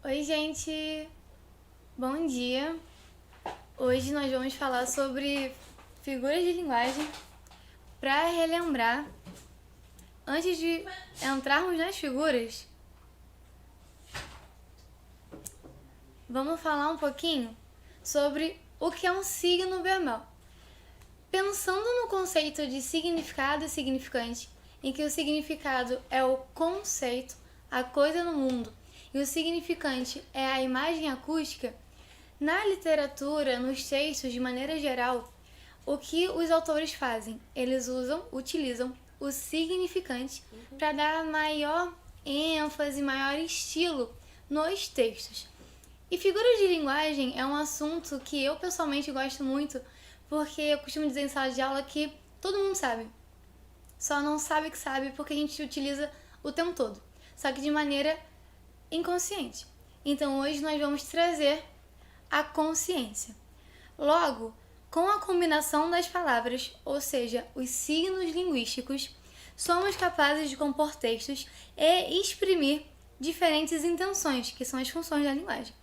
Oi, gente! Bom dia! Hoje nós vamos falar sobre figuras de linguagem. Para relembrar, antes de entrarmos nas figuras, vamos falar um pouquinho sobre o que é um signo verbal. Pensando no conceito de significado e significante, em que o significado é o conceito, a coisa no mundo, e o significante é a imagem acústica, na literatura, nos textos de maneira geral, o que os autores fazem? Eles utilizam o significante para dar maior ênfase, maior estilo nos textos. E figuras de linguagem é um assunto que eu pessoalmente gosto muito, porque eu costumo dizer em sala de aula que todo mundo sabe. Só não sabe que sabe porque a gente utiliza o tempo todo, só que de maneira inconsciente. Então hoje nós vamos trazer a consciência. Logo, com a combinação das palavras, ou seja, os signos linguísticos, somos capazes de compor textos e exprimir diferentes intenções, que são as funções da linguagem.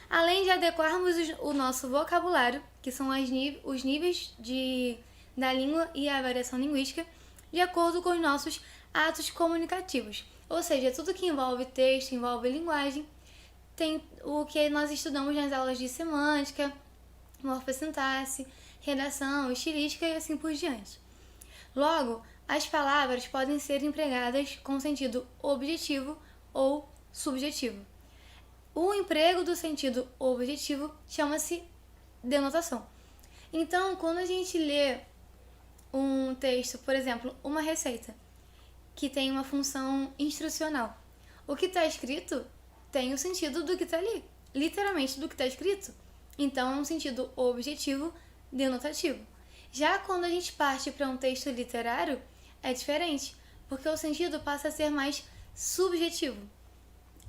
Além de adequarmos o nosso vocabulário, que são os níveis da língua e a variação linguística, de acordo com os nossos atos comunicativos. Ou seja, tudo que envolve texto, envolve linguagem, tem o que nós estudamos nas aulas de semântica, morfossintaxe, redação, estilística e assim por diante. Logo, as palavras podem ser empregadas com sentido objetivo ou subjetivo. O emprego do sentido objetivo chama-se denotação. Então, quando a gente lê um texto, por exemplo, uma receita, que tem uma função instrucional, o que está escrito tem o sentido do que está ali, literalmente do que está escrito. Então, é um sentido objetivo denotativo. Já quando a gente parte para um texto literário, é diferente, porque o sentido passa a ser mais subjetivo.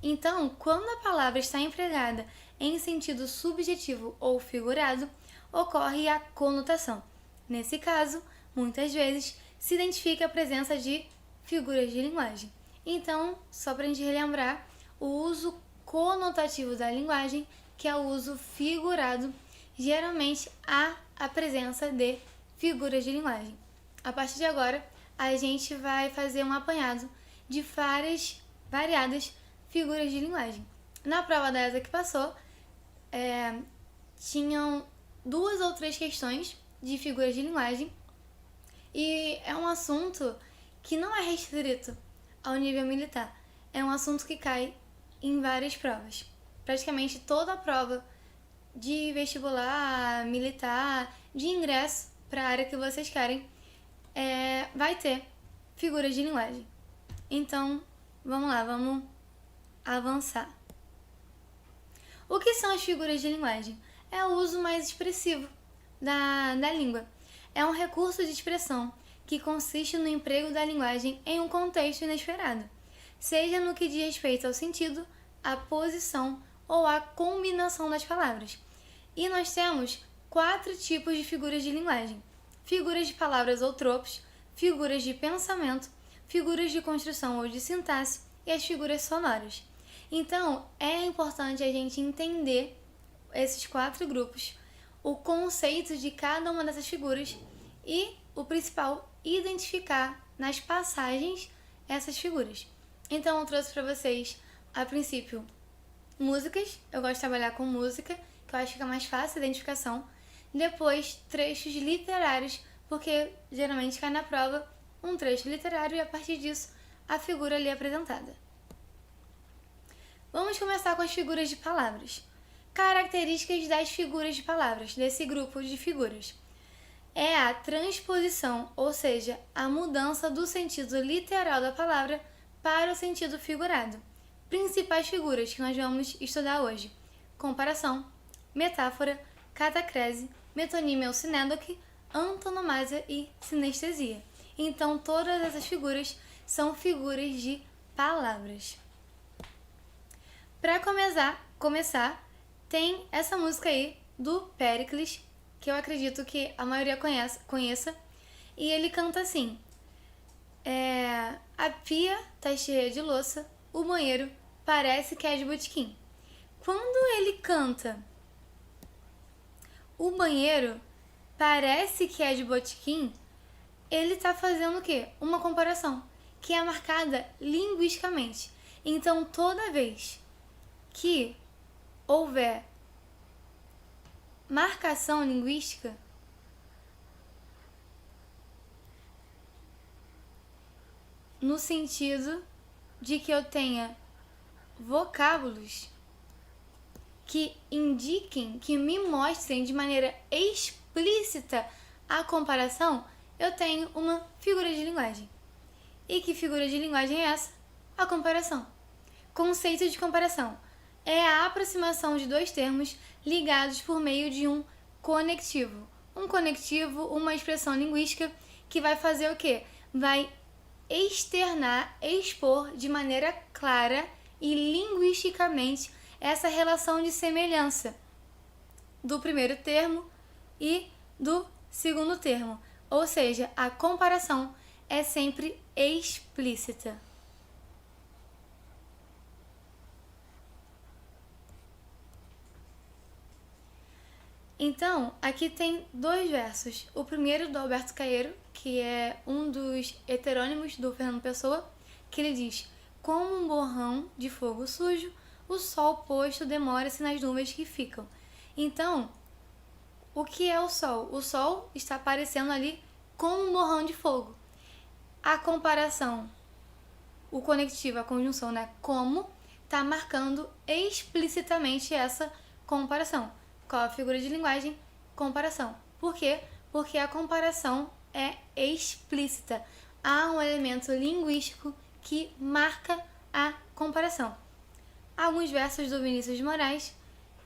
Então, quando a palavra está empregada em sentido subjetivo ou figurado, ocorre a conotação. Nesse caso, muitas vezes, se identifica a presença de figuras de linguagem. Então, só para a gente relembrar, o uso conotativo da linguagem, que é o uso figurado, geralmente há a presença de figuras de linguagem. A partir de agora, a gente vai fazer um apanhado de várias variadas figuras de linguagem. Na prova da ESA que passou, tinham 2 ou 3 questões de figuras de linguagem, e é um assunto que não é restrito ao nível militar. É um assunto que cai em várias provas. Praticamente toda a prova de vestibular, militar, de ingresso para a área que vocês querem, vai ter figuras de linguagem. Então, vamos lá, vamos avançar. O que são as figuras de linguagem? É o uso mais expressivo da língua. É um recurso de expressão que consiste no emprego da linguagem em um contexto inesperado, seja no que diz respeito ao sentido, à posição ou à combinação das palavras. E nós temos 4 tipos de figuras de linguagem: figuras de palavras ou tropos, figuras de pensamento, figuras de construção ou de sintaxe e as figuras sonoras. Então, é importante a gente entender esses 4 grupos, o conceito de cada uma dessas figuras e, o principal, identificar nas passagens essas figuras. Então, eu trouxe para vocês, a princípio, músicas. Eu gosto de trabalhar com música, que eu acho que fica mais fácil a identificação. Depois, trechos literários, porque geralmente cai na prova um trecho literário e, a partir disso, a figura ali é apresentada. Vamos começar com as figuras de palavras. Características das figuras de palavras, desse grupo de figuras. É a transposição, ou seja, a mudança do sentido literal da palavra para o sentido figurado. Principais figuras que nós vamos estudar hoje: comparação, metáfora, catacrese, metonímia ou sinédoque, antonomásia e sinestesia. Então, todas essas figuras são figuras de palavras. Para começar, tem essa música aí do Péricles, que eu acredito que a maioria conheça, e ele canta assim: a pia tá cheia de louça, o banheiro parece que é de botequim. quando ele canta o banheiro parece que é de botequim, ele está fazendo o quê? Uma comparação, que é marcada linguisticamente. Então, toda vez que houver marcação linguística, no sentido de que eu tenha vocábulos que indiquem, que me mostrem de maneira explícita a comparação, eu tenho uma figura de linguagem. E que figura de linguagem é essa? A comparação. Conceito de comparação é a aproximação de dois termos ligados por meio de um conectivo. Um conectivo, uma expressão linguística que vai fazer o quê? Vai externar, expor de maneira clara e linguisticamente essa relação de semelhança do primeiro termo e do segundo termo. Ou seja, a comparação é sempre explícita. Então, aqui tem dois versos. O primeiro do Alberto Caeiro, que é um dos heterônimos do Fernando Pessoa, que ele diz: como um borrão de fogo sujo, o sol posto demora-se nas nuvens que ficam. Então, o que é o sol? O sol está aparecendo ali como um borrão de fogo. A comparação, o conectivo, a conjunção, né? Como, está marcando explicitamente essa comparação. Qual a figura de linguagem? Comparação. Por quê? Porque a comparação é explícita. Há um elemento linguístico que marca a comparação. Alguns versos do Vinícius de Moraes,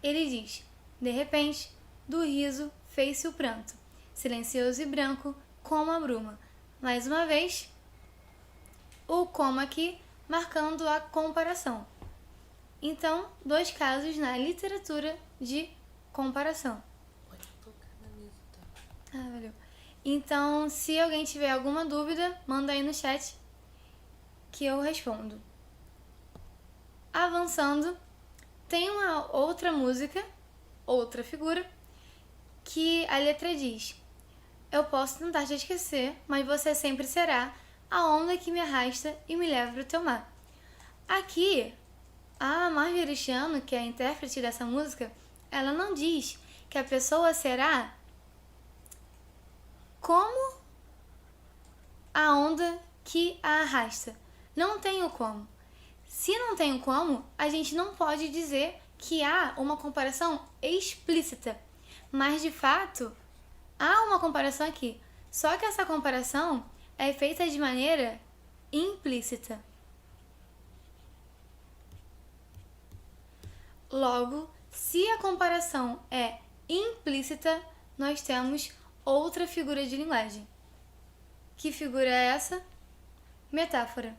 ele diz: de repente, do riso fez-se o pranto, silencioso e branco como a bruma. Mais uma vez, o como aqui marcando a comparação. Então, dois casos na literatura de comparação. Pode tocar na mesa, tá? Ah, valeu. Então, se alguém tiver alguma dúvida, manda aí no chat que eu respondo. Avançando, tem uma outra música, outra figura, que a letra diz: eu posso tentar te esquecer, mas você sempre será a onda que me arrasta e me leva para o teu mar. Aqui, a Marjorie Chiano, que é a intérprete dessa música, ela não diz que a pessoa será como a onda que a arrasta. Não tem o como. Se não tem o como, a gente não pode dizer que há uma comparação explícita. Mas, de fato, há uma comparação aqui. Só que essa comparação é feita de maneira implícita. Logo, se a comparação é implícita, nós temos outra figura de linguagem. Que figura é essa? Metáfora.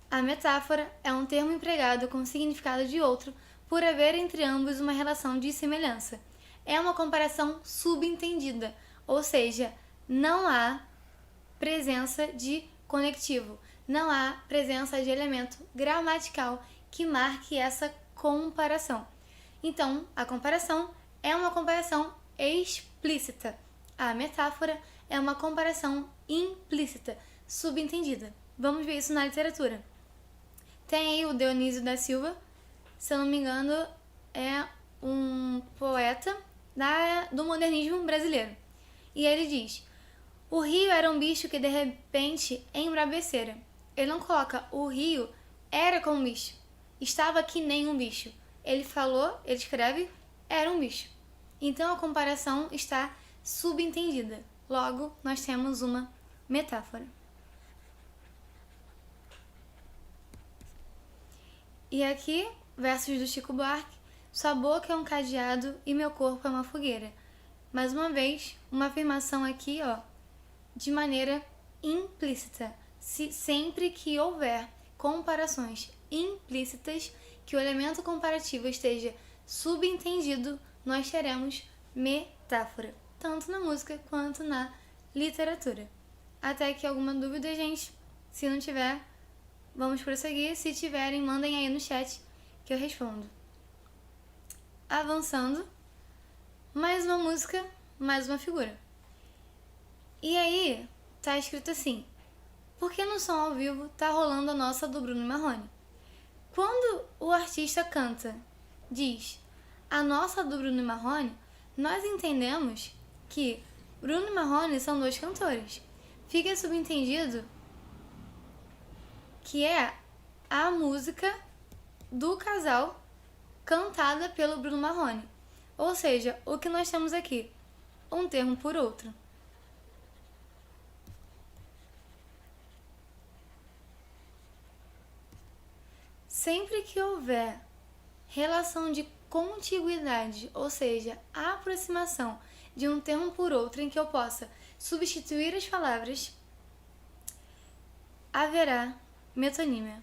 A metáfora é um termo empregado com significado de outro por haver entre ambos uma relação de semelhança. É uma comparação subentendida, ou seja, não há presença de conectivo, não há presença de elemento gramatical que marque essa comparação. Então, a comparação é uma comparação explícita. A metáfora é uma comparação implícita, subentendida. Vamos ver isso na literatura. Tem aí o Dionísio da Silva, se eu não me engano, é um poeta do modernismo brasileiro. E ele diz: o rio era um bicho que de repente embrabecera. Ele não coloca o rio era como um bicho, estava que nem um bicho. Ele falou, ele escreve, era um bicho. Então a comparação está subentendida. Logo, nós temos uma metáfora. E aqui, versos do Chico Buarque: sua boca é um cadeado e meu corpo é uma fogueira. Mais uma vez, uma afirmação aqui, de maneira implícita. Sempre que houver comparações implícitas, que o elemento comparativo esteja subentendido, nós teremos metáfora, tanto na música quanto na literatura. Até aqui alguma dúvida, gente? Se não tiver, vamos prosseguir. Se tiverem, mandem aí no chat que eu respondo. avançando, mais uma música, mais uma figura. E aí, tá escrito assim: porque no som ao vivo tá rolando a nossa do Bruno Marrone. Quando o artista canta, diz a nossa do Bruno Marrone, nós entendemos que Bruno e Marrone são dois cantores. Fica subentendido que é a música do casal cantada pelo Bruno Marrone. Ou seja, o que nós temos aqui? Um termo por outro. Sempre que houver relação de contiguidade, ou seja, a aproximação de um termo por outro em que eu possa substituir as palavras, haverá metonímia.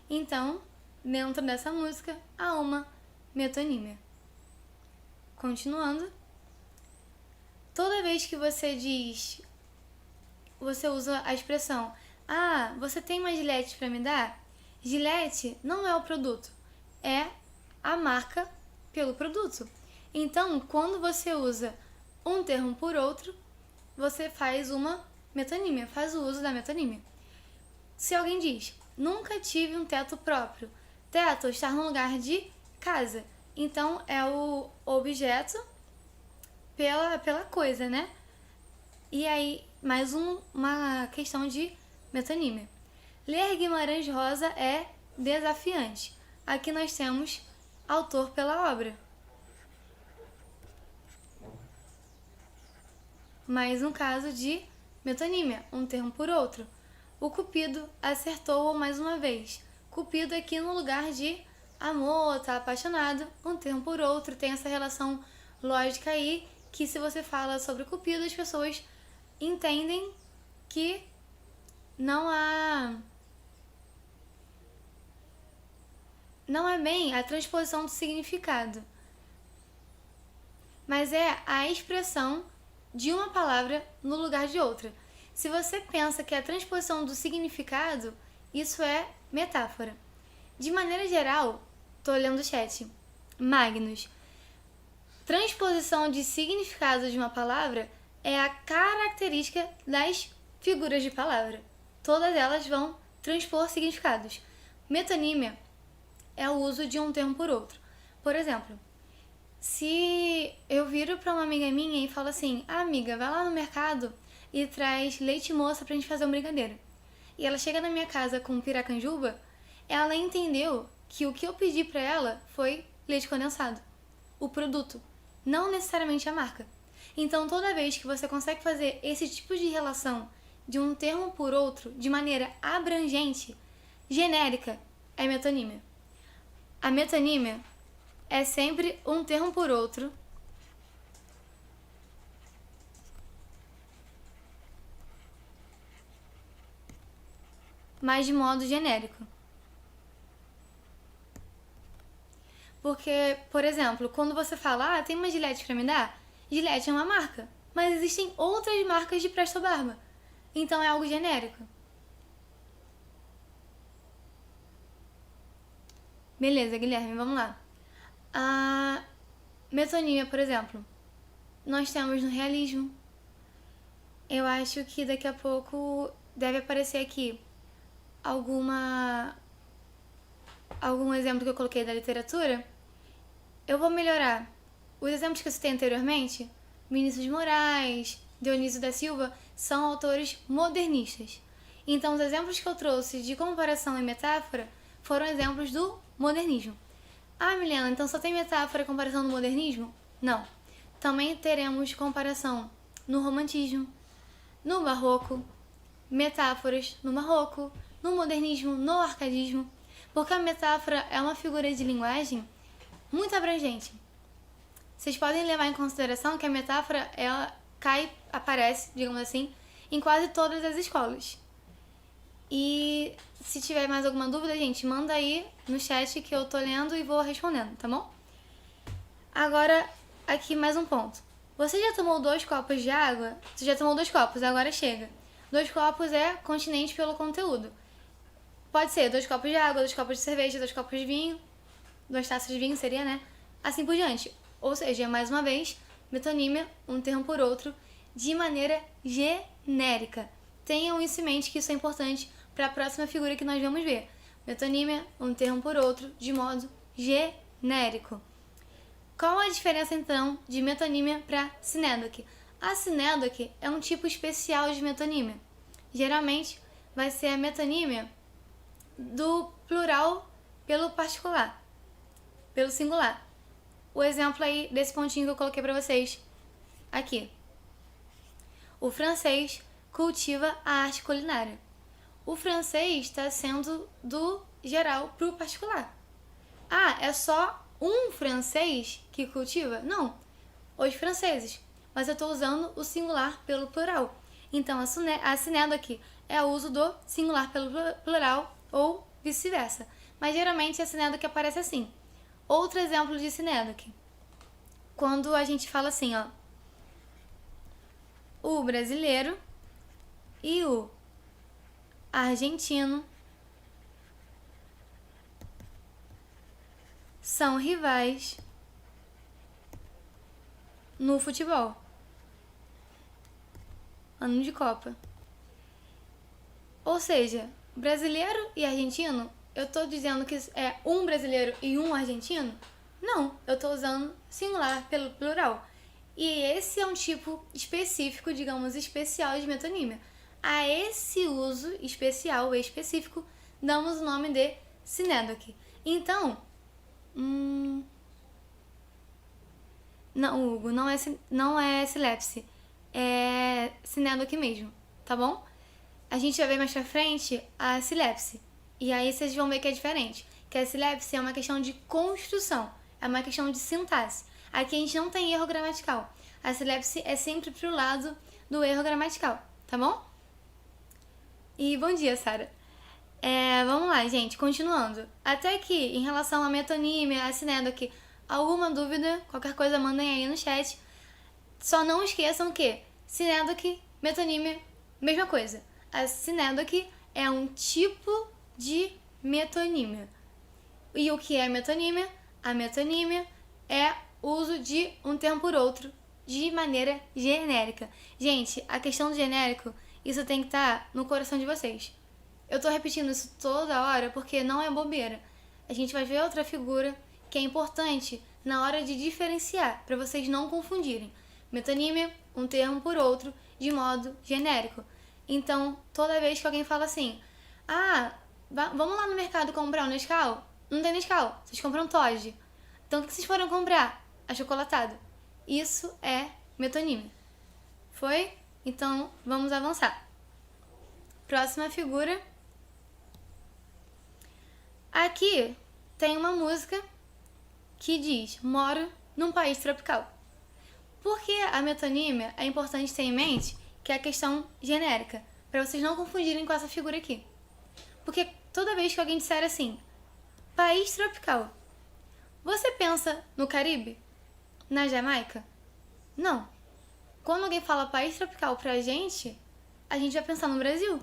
Então, dentro dessa música, há uma metonímia. Continuando, toda vez que você usa a expressão: ah, você tem uma Gillette para me dar? Gillette não é o produto, é a marca pelo produto. Então, quando você usa um termo por outro, você faz uma metonímia, faz o uso da metonímia. Se alguém diz: nunca tive um teto próprio. Teto está no lugar de casa. Então, é o objeto pela coisa, né? E aí, mais uma questão de metonímia. Ler Guimarães Rosa é desafiante. Aqui nós temos autor pela obra. Mais um caso de metonímia, um termo por outro. O Cupido acertou-o mais uma vez. Cupido aqui no lugar de amor, tá apaixonado, um termo por outro, tem essa relação lógica aí, que se você fala sobre Cupido, as pessoas entendem que não é bem a transposição do significado, mas é a expressão de uma palavra no lugar de outra. Se você pensa que é a transposição do significado, isso é metáfora. De maneira geral, tô olhando o chat. Magnus. Transposição de significado de uma palavra é a característica das figuras de palavra. Todas elas vão transpor significados. Metonímia é o uso de um termo por outro. Por exemplo, se eu viro para uma amiga minha e falo assim: ah, amiga, vai lá no mercado e traz leite moça pra gente fazer um brigadeiro. E ela chega na minha casa com piracanjuba, ela entendeu que o que eu pedi pra ela foi leite condensado. O produto, não necessariamente a marca. Então, toda vez que você consegue fazer esse tipo de relação de um termo por outro de maneira abrangente, genérica, é metonímia. A metonímia é sempre um termo por outro mas de modo genérico. Porque, por exemplo, quando você fala: ah, tem uma Gillette pra me dar? Gillette é uma marca, mas existem outras marcas de Presto Barba. Então é algo genérico. Beleza, Guilherme, vamos lá. A metonímia, por exemplo, nós temos no realismo. Eu acho que daqui a pouco deve aparecer aqui algum exemplo que eu coloquei da literatura. Eu vou melhorar. Os exemplos que eu citei anteriormente, Vinícius de Moraes, Dionísio da Silva, são autores modernistas. Então, os exemplos que eu trouxe de comparação e metáfora foram exemplos do modernismo. Ah, Milena, então só tem metáfora e comparação no modernismo? Não. Também teremos comparação no romantismo, no barroco, metáforas no barroco, no modernismo, no arcadismo, porque a metáfora é uma figura de linguagem muito abrangente. Vocês podem levar em consideração que a metáfora, ela aparece, digamos assim, em quase todas as escolas. E se tiver mais alguma dúvida, gente, manda aí no chat que eu tô lendo e vou respondendo, tá bom? Agora, aqui mais um ponto. Você já tomou 2 copos de água? Você já tomou 2 copos, agora chega. 2 copos é continente pelo conteúdo. Pode ser 2 copos de água, 2 copos de cerveja, 2 copos de vinho, 2 taças de vinho seria, né? Assim por diante. Ou seja, mais uma vez, metonímia, um termo por outro, de maneira genérica. Tenham isso em mente que isso é importante para a próxima figura que nós vamos ver. Metonímia, um termo por outro, de modo genérico. Qual a diferença, então, de metonímia para sinédoque? A sinédoque é um tipo especial de metonímia. Geralmente, vai ser a metonímia do plural pelo particular, pelo singular. O exemplo aí desse pontinho que eu coloquei para vocês aqui. O francês cultiva a arte culinária. O francês está sendo do geral para o particular. Ah, é só um francês que cultiva? Não, os franceses. Mas eu estou usando o singular pelo plural. Então, a sinédoque é o uso do singular pelo plural ou vice-versa. Mas geralmente a sinédoque aparece assim. Outro exemplo de sinédoque. Quando a gente fala assim, ó. O brasileiro e o argentino são rivais no futebol. Ano de Copa. Ou seja, brasileiro e argentino, eu tô dizendo que é um brasileiro e um argentino? Não, eu tô usando singular pelo plural. E esse é um tipo específico, digamos, especial de metonímia. A esse uso especial, específico, damos o nome de sinédoque. Então, não, Hugo, não é silepse, é sinédoque mesmo, tá bom? A gente vai ver mais pra frente a silepse. E aí vocês vão ver que é diferente. Que a silepse é uma questão de construção, é uma questão de sintaxe. Aqui a gente não tem erro gramatical. A silepse é sempre pro lado do erro gramatical, tá bom? E bom dia, Sara. Vamos lá, gente, continuando. Até aqui, em relação à metonímia, a sinédoque, alguma dúvida, qualquer coisa mandem aí no chat. Só não esqueçam que sinédoque, metonímia, mesma coisa. A sinédoque é um tipo de metonímia. E o que é metonímia? A metonímia é uso de um termo por outro de maneira genérica. Gente, a questão do genérico, isso tem que estar no coração de vocês. Eu tô repetindo isso toda hora porque não é bobeira. A gente vai ver outra figura que é importante na hora de diferenciar, para vocês não confundirem. Metonímia, um termo por outro, de modo genérico. Então, toda vez que alguém fala assim, vamos lá no mercado comprar um Nescau? Não tem Nescau, vocês compram Toddy. Então, o que vocês foram comprar? Achocolatado. Isso é metonímia. Foi? Então, vamos avançar. Próxima figura. Aqui tem uma música que diz, moro num país tropical. Por que a metonímia é importante ter em mente que é a questão genérica, para vocês não confundirem com essa figura aqui. Porque toda vez que alguém disser assim, país tropical, você pensa no Caribe? Na Jamaica? Não. Quando alguém fala país tropical pra gente, a gente vai pensar no Brasil.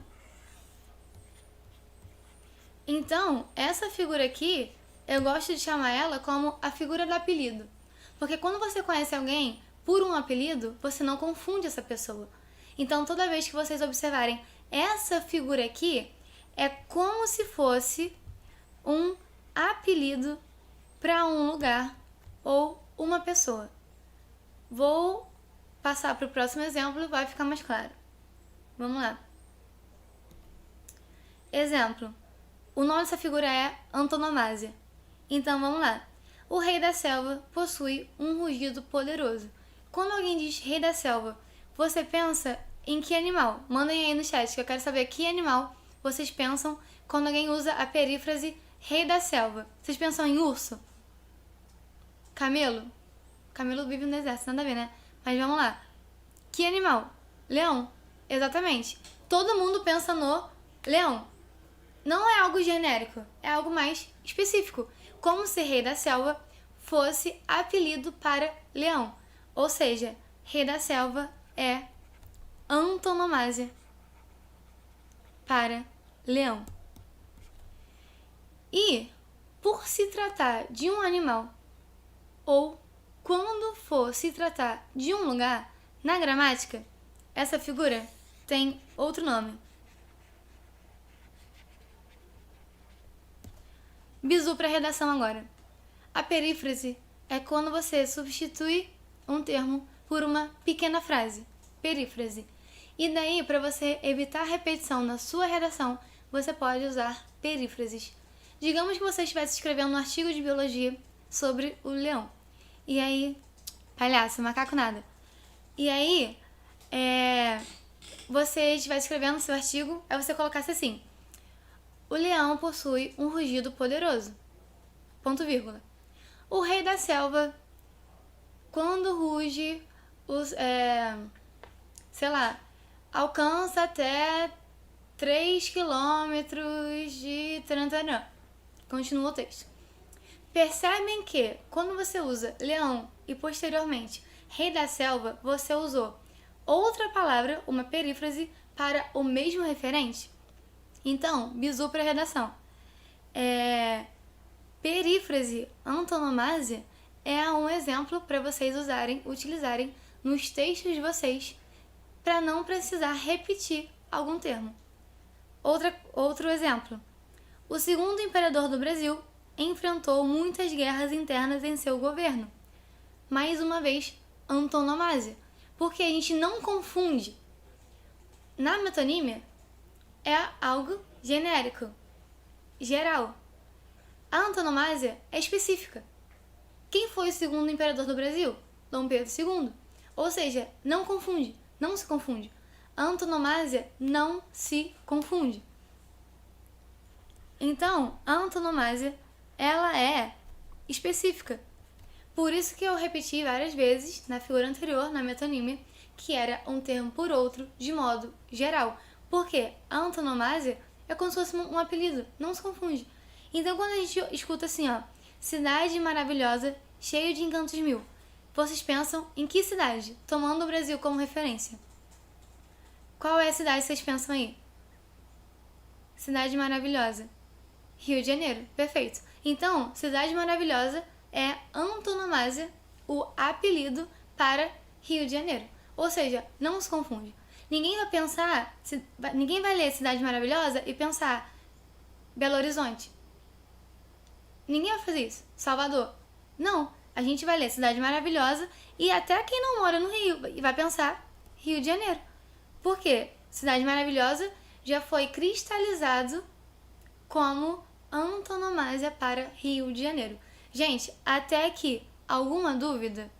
Então, essa figura aqui, eu gosto de chamar ela como a figura do apelido. Porque quando você conhece alguém por um apelido, você não confunde essa pessoa. Então, toda vez que vocês observarem essa figura aqui, é como se fosse um apelido para um lugar ou uma pessoa. Vou passar para o próximo exemplo e vai ficar mais claro. Vamos lá. Exemplo. O nome dessa figura é antonomásia. Então, vamos lá. O rei da selva possui um rugido poderoso. Quando alguém diz rei da selva, você pensa em que animal? Mandem aí no chat que eu quero saber que animal vocês pensam quando alguém usa a perífrase rei da selva. Vocês pensam em urso? Camelo? Camelo vive no deserto, nada a ver, né? Mas vamos lá. Que animal? Leão. Exatamente. Todo mundo pensa no leão. Não é algo genérico, é algo mais específico. Como se rei da selva fosse apelido para leão. Ou seja, rei da selva é antonomásia para leão. E, por se tratar de um animal, ou quando for se tratar de um lugar, na gramática, essa figura tem outro nome. Bizu para redação agora. A perífrase é quando você substitui um termo por uma pequena frase. Perífrase. E daí, para você evitar repetição na sua redação, você pode usar perífrases. Digamos que você estivesse escrevendo um artigo de biologia sobre o leão. E aí, palhaço, macaco nada. E aí, você estivesse escrevendo seu artigo, aí você colocasse assim: o leão possui um rugido poderoso. Ponto vírgula. O rei da selva, quando ruge, alcança até 3 quilômetros de tarantarã. Continua o texto. Percebem que, quando você usa leão e posteriormente rei da selva, você usou outra palavra, uma perífrase, para o mesmo referente? Então, bizu para redação. Perífrase, antonomasia, é um exemplo para vocês utilizarem nos textos de vocês para não precisar repetir algum termo. Outro exemplo. O segundo imperador do Brasil enfrentou muitas guerras internas em seu governo. Mais uma vez, antonomasia, porque a gente não confunde. Na metonímia, é algo genérico, geral. A antonomasia é específica. Quem foi o segundo imperador do Brasil? Dom Pedro II. Ou seja, não confunde, não se confunde. A antonomasia não se confunde. Então, a antonomasia, ela é específica. Por isso que eu repeti várias vezes na figura anterior, na metonímia, que era um termo por outro de modo geral. Porque a antonomasia é como se fosse um apelido, não se confunde. Então, quando a gente escuta assim, cidade maravilhosa, cheio de encantos mil, vocês pensam em que cidade? Tomando o Brasil como referência. Qual é a cidade que vocês pensam aí? Cidade maravilhosa. Rio de Janeiro, perfeito. Então, cidade maravilhosa é antonomasia, o apelido para Rio de Janeiro. Ou seja, não se confunde. Ninguém vai ler Cidade Maravilhosa e pensar Belo Horizonte. Ninguém vai fazer isso. Salvador. Não. A gente vai ler Cidade Maravilhosa e até quem não mora no Rio vai pensar Rio de Janeiro. Por quê? Cidade Maravilhosa já foi cristalizado como antonomasia para Rio de Janeiro. Gente, até aqui, alguma dúvida?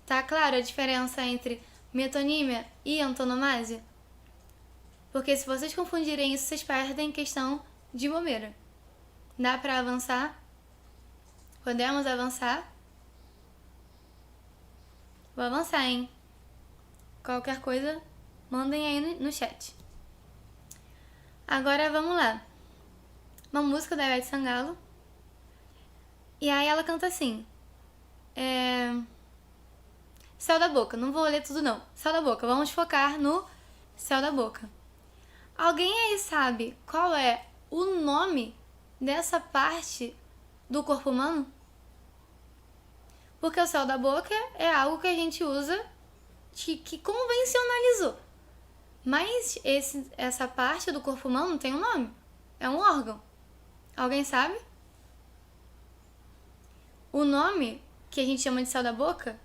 Tá clara a diferença entre metonímia e antonomasia? Porque se vocês confundirem isso, vocês perdem questão de bobeira. Dá pra avançar? Podemos avançar? Vou avançar, hein? Qualquer coisa, mandem aí no chat. Agora vamos lá. Uma música da Ivete Sangalo. E aí ela canta assim. Céu da boca. Não vou ler tudo não. Céu da boca. Vamos focar no céu da boca. Alguém aí sabe qual é o nome dessa parte do corpo humano? Porque o céu da boca é algo que a gente usa que convencionalizou. Mas essa parte do corpo humano tem um nome. É um órgão. Alguém sabe? O nome que a gente chama de céu da boca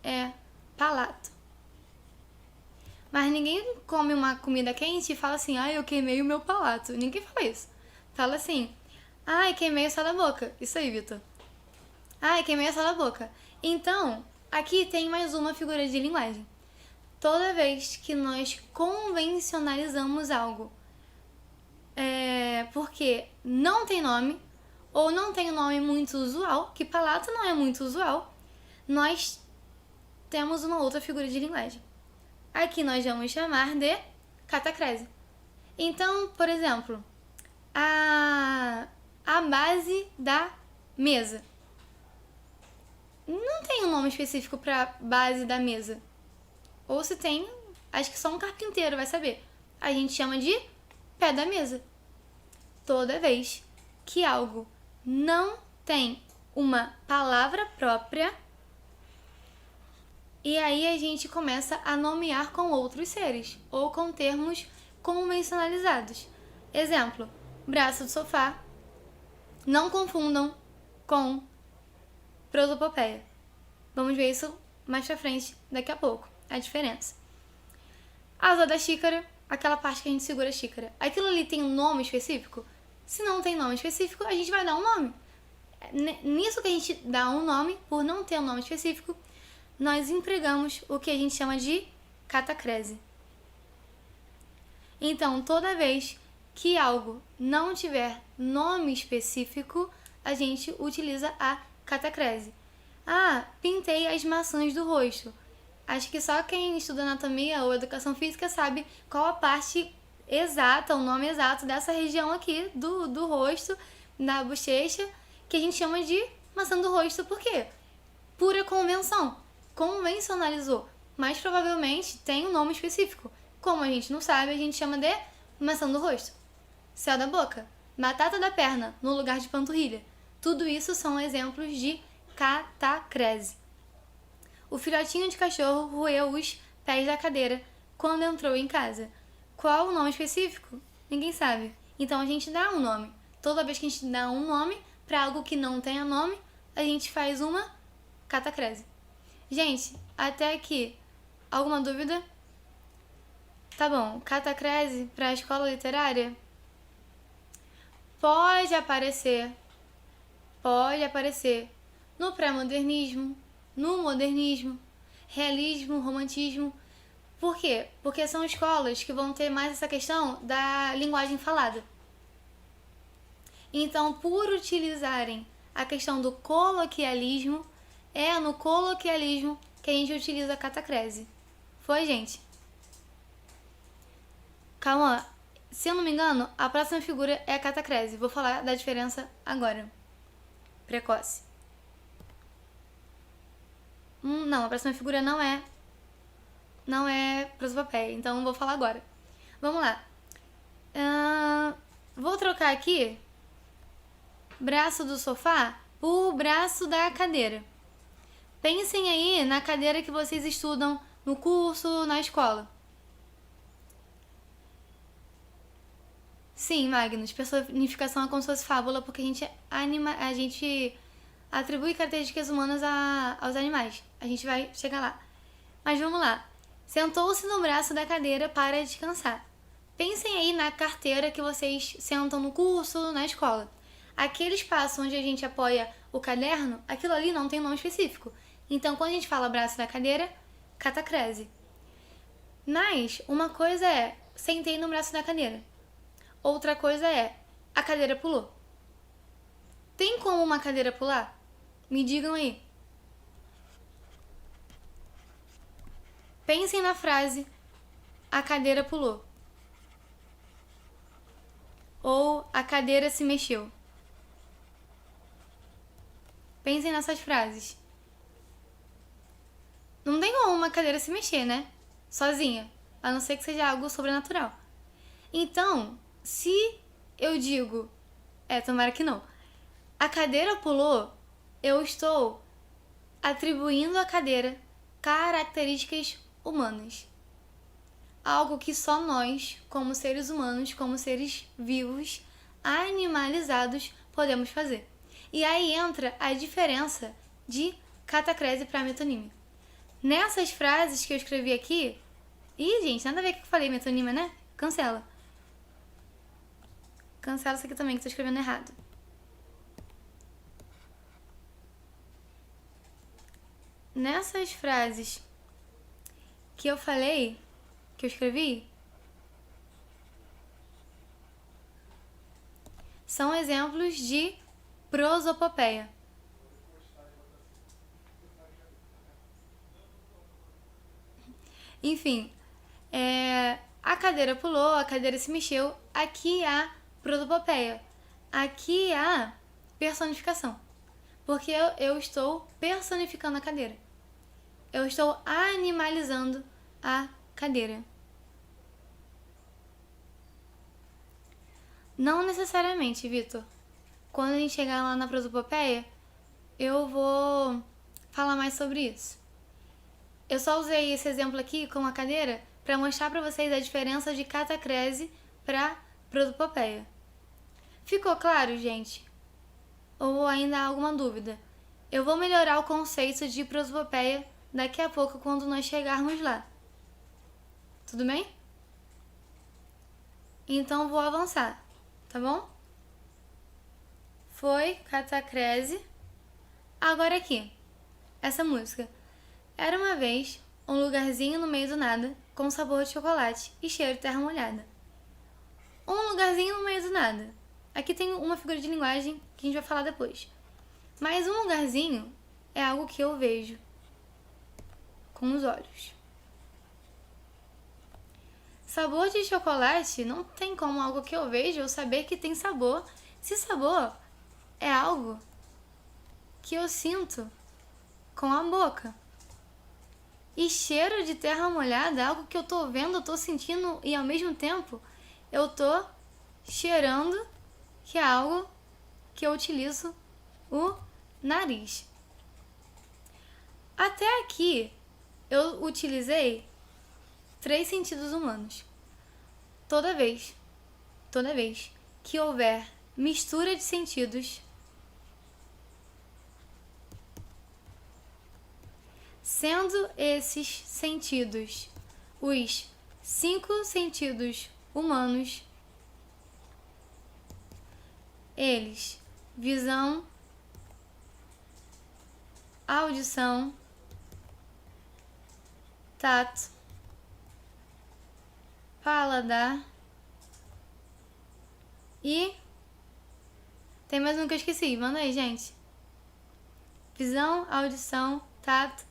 é palato. Mas ninguém come uma comida quente e fala assim, eu queimei o meu palato. Ninguém fala isso. Fala assim, queimei o céu da boca. Isso aí, Vitor. Queimei o céu da boca. Então, aqui tem mais uma figura de linguagem. Toda vez que nós convencionalizamos algo, porque não tem nome, ou não tem um nome muito usual, que palato não é muito usual, nós temos uma outra figura de linguagem. Aqui nós vamos chamar de catacrese. Então, por exemplo, a base da mesa. Não tem um nome específico para base da mesa. Ou se tem, acho que só um carpinteiro vai saber. A gente chama de pé da mesa. Toda vez que algo não tem uma palavra própria, e aí a gente começa a nomear com outros seres ou com termos convencionalizados. Exemplo, braço do sofá. Não confundam com prosopopeia. Vamos ver isso mais pra frente, daqui a pouco, a diferença. Asa da xícara, aquela parte que a gente segura a xícara. Aquilo ali tem um nome específico? Se não tem nome específico, a gente vai dar um nome. Nisso que a gente dá um nome, por não ter um nome específico, nós empregamos o que a gente chama de catacrese. Então, toda vez que algo não tiver nome específico, a gente utiliza a catacrese. Ah, pintei as maçãs do rosto. Acho que só quem estuda anatomia ou educação física sabe qual a parte exata, o nome exato dessa região aqui do rosto, da bochecha, que a gente chama de maçã do rosto. Por quê? Pura convenção. Convencionalizou. Mas provavelmente tem um nome específico. Como a gente não sabe, a gente chama de maçã do rosto. Céu da boca. Batata da perna, no lugar de panturrilha. Tudo isso são exemplos de catacrese. O filhotinho de cachorro roeu os pés da cadeira quando entrou em casa. Qual o nome específico? Ninguém sabe. Então a gente dá um nome. Toda vez que a gente dá um nome para algo que não tenha nome, a gente faz uma catacrese. Gente, até aqui, alguma dúvida? Tá bom, catacrese para a escola literária? Pode aparecer no pré-modernismo, no modernismo, realismo, romantismo. Por quê? Porque são escolas que vão ter mais essa questão da linguagem falada. Então, por utilizarem a questão do coloquialismo, é no coloquialismo que a gente utiliza a catacrese. Foi, gente? Calma, se eu não me engano, a próxima figura é a catacrese. Vou falar da diferença agora. Precoce. Não, a próxima figura não é prosopopeia, então vou falar agora. Vamos lá. Vou trocar aqui braço do sofá por braço da cadeira. Pensem aí na cadeira que vocês estudam no curso, na escola. Sim, Magnus, personificação é como se fosse fábula, porque a gente atribui características humanas aos animais. A gente vai chegar lá. Mas vamos lá. Sentou-se no braço da cadeira para descansar. Pensem aí na carteira que vocês sentam no curso, na escola. Aquele espaço onde a gente apoia o caderno, aquilo ali não tem nome específico. Então, quando a gente fala braço da cadeira, catacrese. Mas, uma coisa é, sentei no braço da cadeira. Outra coisa é, a cadeira pulou. Tem como uma cadeira pular? Me digam aí. Pensem na frase, a cadeira pulou. Ou a cadeira se mexeu. Pensem nessas frases. Não tem como uma cadeira se mexer, né? Sozinha. A não ser que seja algo sobrenatural. Então, se eu digo... tomara que não. A cadeira pulou, eu estou atribuindo à cadeira características humanas. Algo que só nós, como seres humanos, como seres vivos, animalizados, podemos fazer. E aí entra a diferença de catacrese para metonímia. Nessas frases que eu escrevi aqui... Ih, gente, nada a ver com o que eu falei, metonímia, né? Cancela. Cancela isso aqui também, que eu tô escrevendo errado. Nessas frases que eu falei, que eu escrevi, são exemplos de prosopopeia. Enfim, a cadeira pulou, a cadeira se mexeu. Aqui há prosopopeia. Aqui há personificação. Porque eu estou personificando a cadeira. Eu estou animalizando a cadeira. Não necessariamente, Vitor. quando a gente chegar lá na prosopopeia, eu vou falar mais sobre isso. Eu só usei esse exemplo aqui com a cadeira para mostrar para vocês a diferença de catacrese para prosopopeia. Ficou claro, gente? Ou ainda há alguma dúvida? Eu vou melhorar o conceito de prosopopeia daqui a pouco quando nós chegarmos lá. Tudo bem? Então vou avançar, tá bom? Foi catacrese. Agora aqui, essa música. Era uma vez um lugarzinho no meio do nada, com sabor de chocolate e cheiro de terra molhada. Um lugarzinho no meio do nada. Aqui tem uma figura de linguagem que a gente vai falar depois. Mas um lugarzinho é algo que eu vejo com os olhos. Sabor de chocolate não tem como algo que eu vejo eu saber que tem sabor. Se sabor é algo que eu sinto com a boca. E cheiro de terra molhada é algo que eu tô vendo, eu tô sentindo e ao mesmo tempo eu tô cheirando, que é algo que eu utilizo o nariz. Até aqui eu utilizei 3 sentidos humanos. Toda vez que houver mistura de sentidos, sendo esses sentidos os 5 sentidos humanos, eles: visão, audição, tato, paladar e... tem mais um que eu esqueci, manda aí, gente. Visão, audição, tato,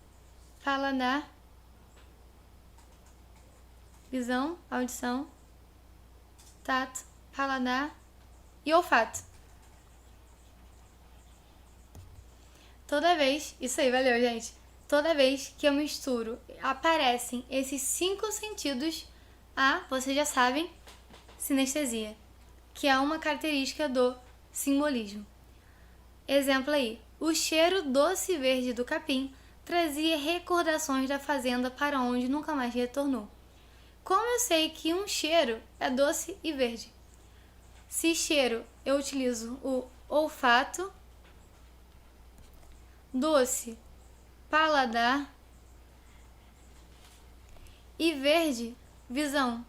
paladar, visão, audição, tato, paladar e olfato. Toda vez, isso aí, valeu, gente. Toda vez que eu misturo, aparecem esses 5 sentidos, vocês já sabem, sinestesia, que é uma característica do simbolismo. Exemplo aí, o cheiro doce verde do capim trazia recordações da fazenda para onde nunca mais retornou. Como eu sei que um cheiro é doce e verde? Se cheiro, eu utilizo o olfato, doce, paladar e verde, visão.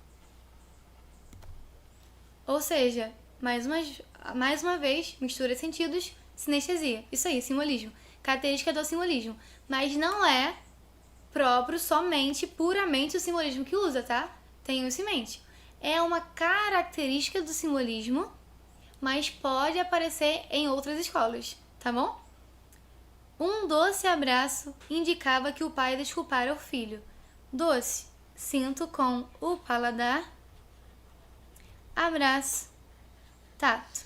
Ou seja, mais uma vez, mistura de sentidos, sinestesia. Isso aí, simbolismo. Característica do simbolismo. Mas não é próprio somente, puramente o simbolismo que usa, tá? Tenham isso em mente. É uma característica do simbolismo, mas pode aparecer em outras escolas, tá bom? Um doce abraço indicava que o pai desculpara o filho. Doce, sinto com o paladar. Abraço, tato.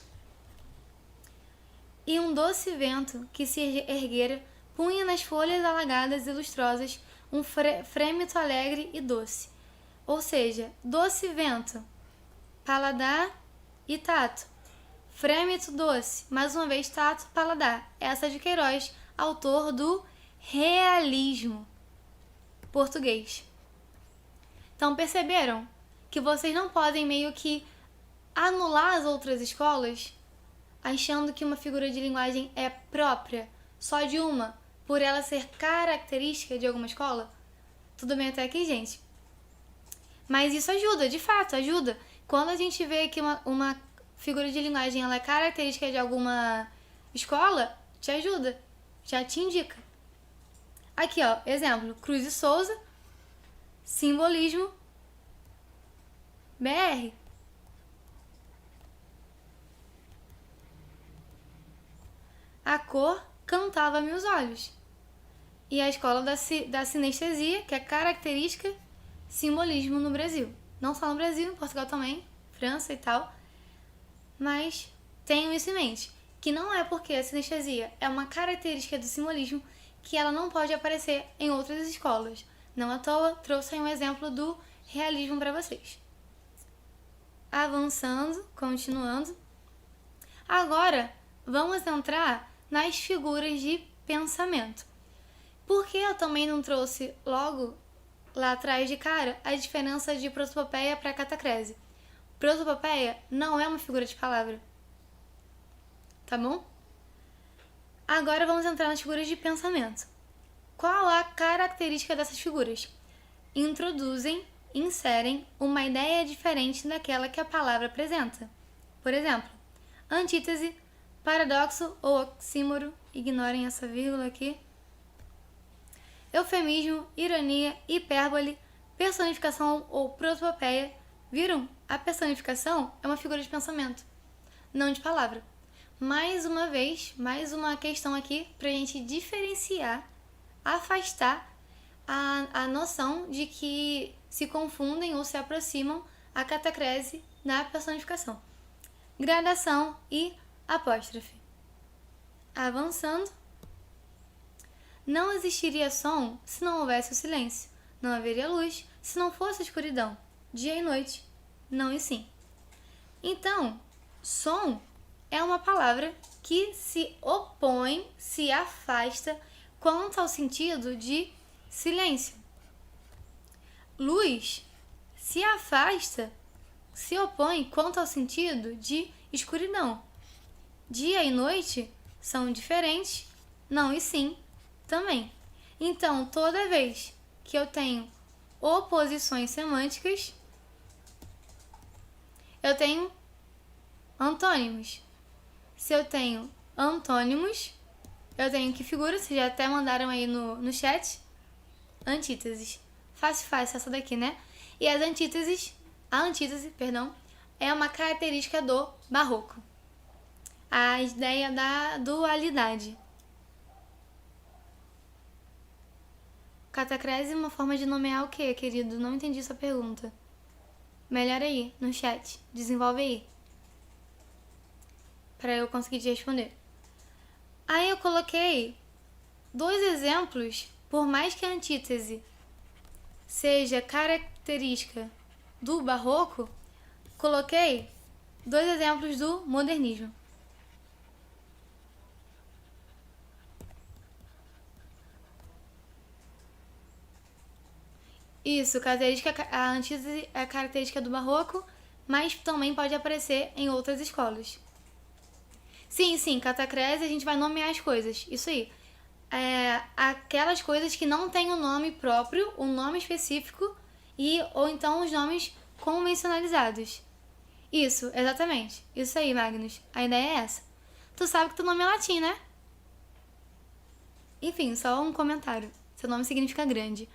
E um doce vento que se erguera punha nas folhas alagadas e lustrosas um frêmito alegre e doce. Ou seja, doce vento, paladar e tato. Frêmito doce, mais uma vez tato, paladar. Essa de Queiroz, autor do realismo português. Então perceberam que vocês não podem meio que anular as outras escolas achando que uma figura de linguagem é própria só de uma, por ela ser característica de alguma escola? Tudo bem até aqui, gente? Mas isso ajuda, de fato, ajuda. Quando a gente vê que uma figura de linguagem ela é característica de alguma escola, te ajuda, já te indica. Aqui, ó, exemplo, Cruz e Souza, simbolismo, BR. A cor cantava-me os olhos. E a escola da sinestesia, que é característica, simbolismo no Brasil. Não só no Brasil, em Portugal também, França e tal. Mas tenham isso em mente, que não é porque a sinestesia é uma característica do simbolismo que ela não pode aparecer em outras escolas. Não à toa, trouxe aí um exemplo do realismo para vocês. Avançando, continuando. Agora, vamos entrar nas figuras de pensamento. Por que eu também não trouxe logo lá atrás de cara a diferença de prosopopeia para catacrese? Prosopopeia não é uma figura de palavra. Tá bom? Agora vamos entrar nas figuras de pensamento. Qual a característica dessas figuras? Inserem uma ideia diferente daquela que a palavra apresenta. Por exemplo, antítese, paradoxo ou oxímoro, ignorem essa vírgula aqui, eufemismo, ironia, hipérbole, personificação ou prosopopeia. Viram? A personificação é uma figura de pensamento, não de palavra. Mais uma vez, mais uma questão aqui para a gente diferenciar, afastar a noção de que se confundem ou se aproximam a catacrese da personificação. Gradação e apóstrofe. Avançando. Não existiria som se não houvesse o silêncio. Não haveria luz se não fosse a escuridão. Dia e noite, não e sim. Então, som é uma palavra que se opõe, se afasta quanto ao sentido de silêncio. Luz se afasta, se opõe quanto ao sentido de escuridão. Dia e noite são diferentes, não e sim também. Então, toda vez que eu tenho oposições semânticas, eu tenho antônimos. Se eu tenho antônimos, eu tenho que figura? Vocês já até mandaram aí no chat. Antíteses. Fácil essa daqui, né? E a antítese, é uma característica do barroco. A ideia da dualidade. Catacrese é uma forma de nomear o quê, querido? Não entendi sua pergunta. Melhor aí, no chat. Desenvolve aí. Para eu conseguir te responder. Aí eu coloquei 2 exemplos, por mais que a antítese seja característica do barroco, coloquei 2 exemplos do modernismo. Isso, a antítese é característica do barroco, mas também pode aparecer em outras escolas. Sim, catacrese, a gente vai nomear as coisas, isso aí. Aquelas coisas que não têm um nome próprio, um nome específico, ou então os nomes convencionalizados. Isso, exatamente. Isso aí, Magnus. A ideia é essa. Tu sabe que teu nome é latim, né? Enfim, só um comentário. Seu nome significa grande.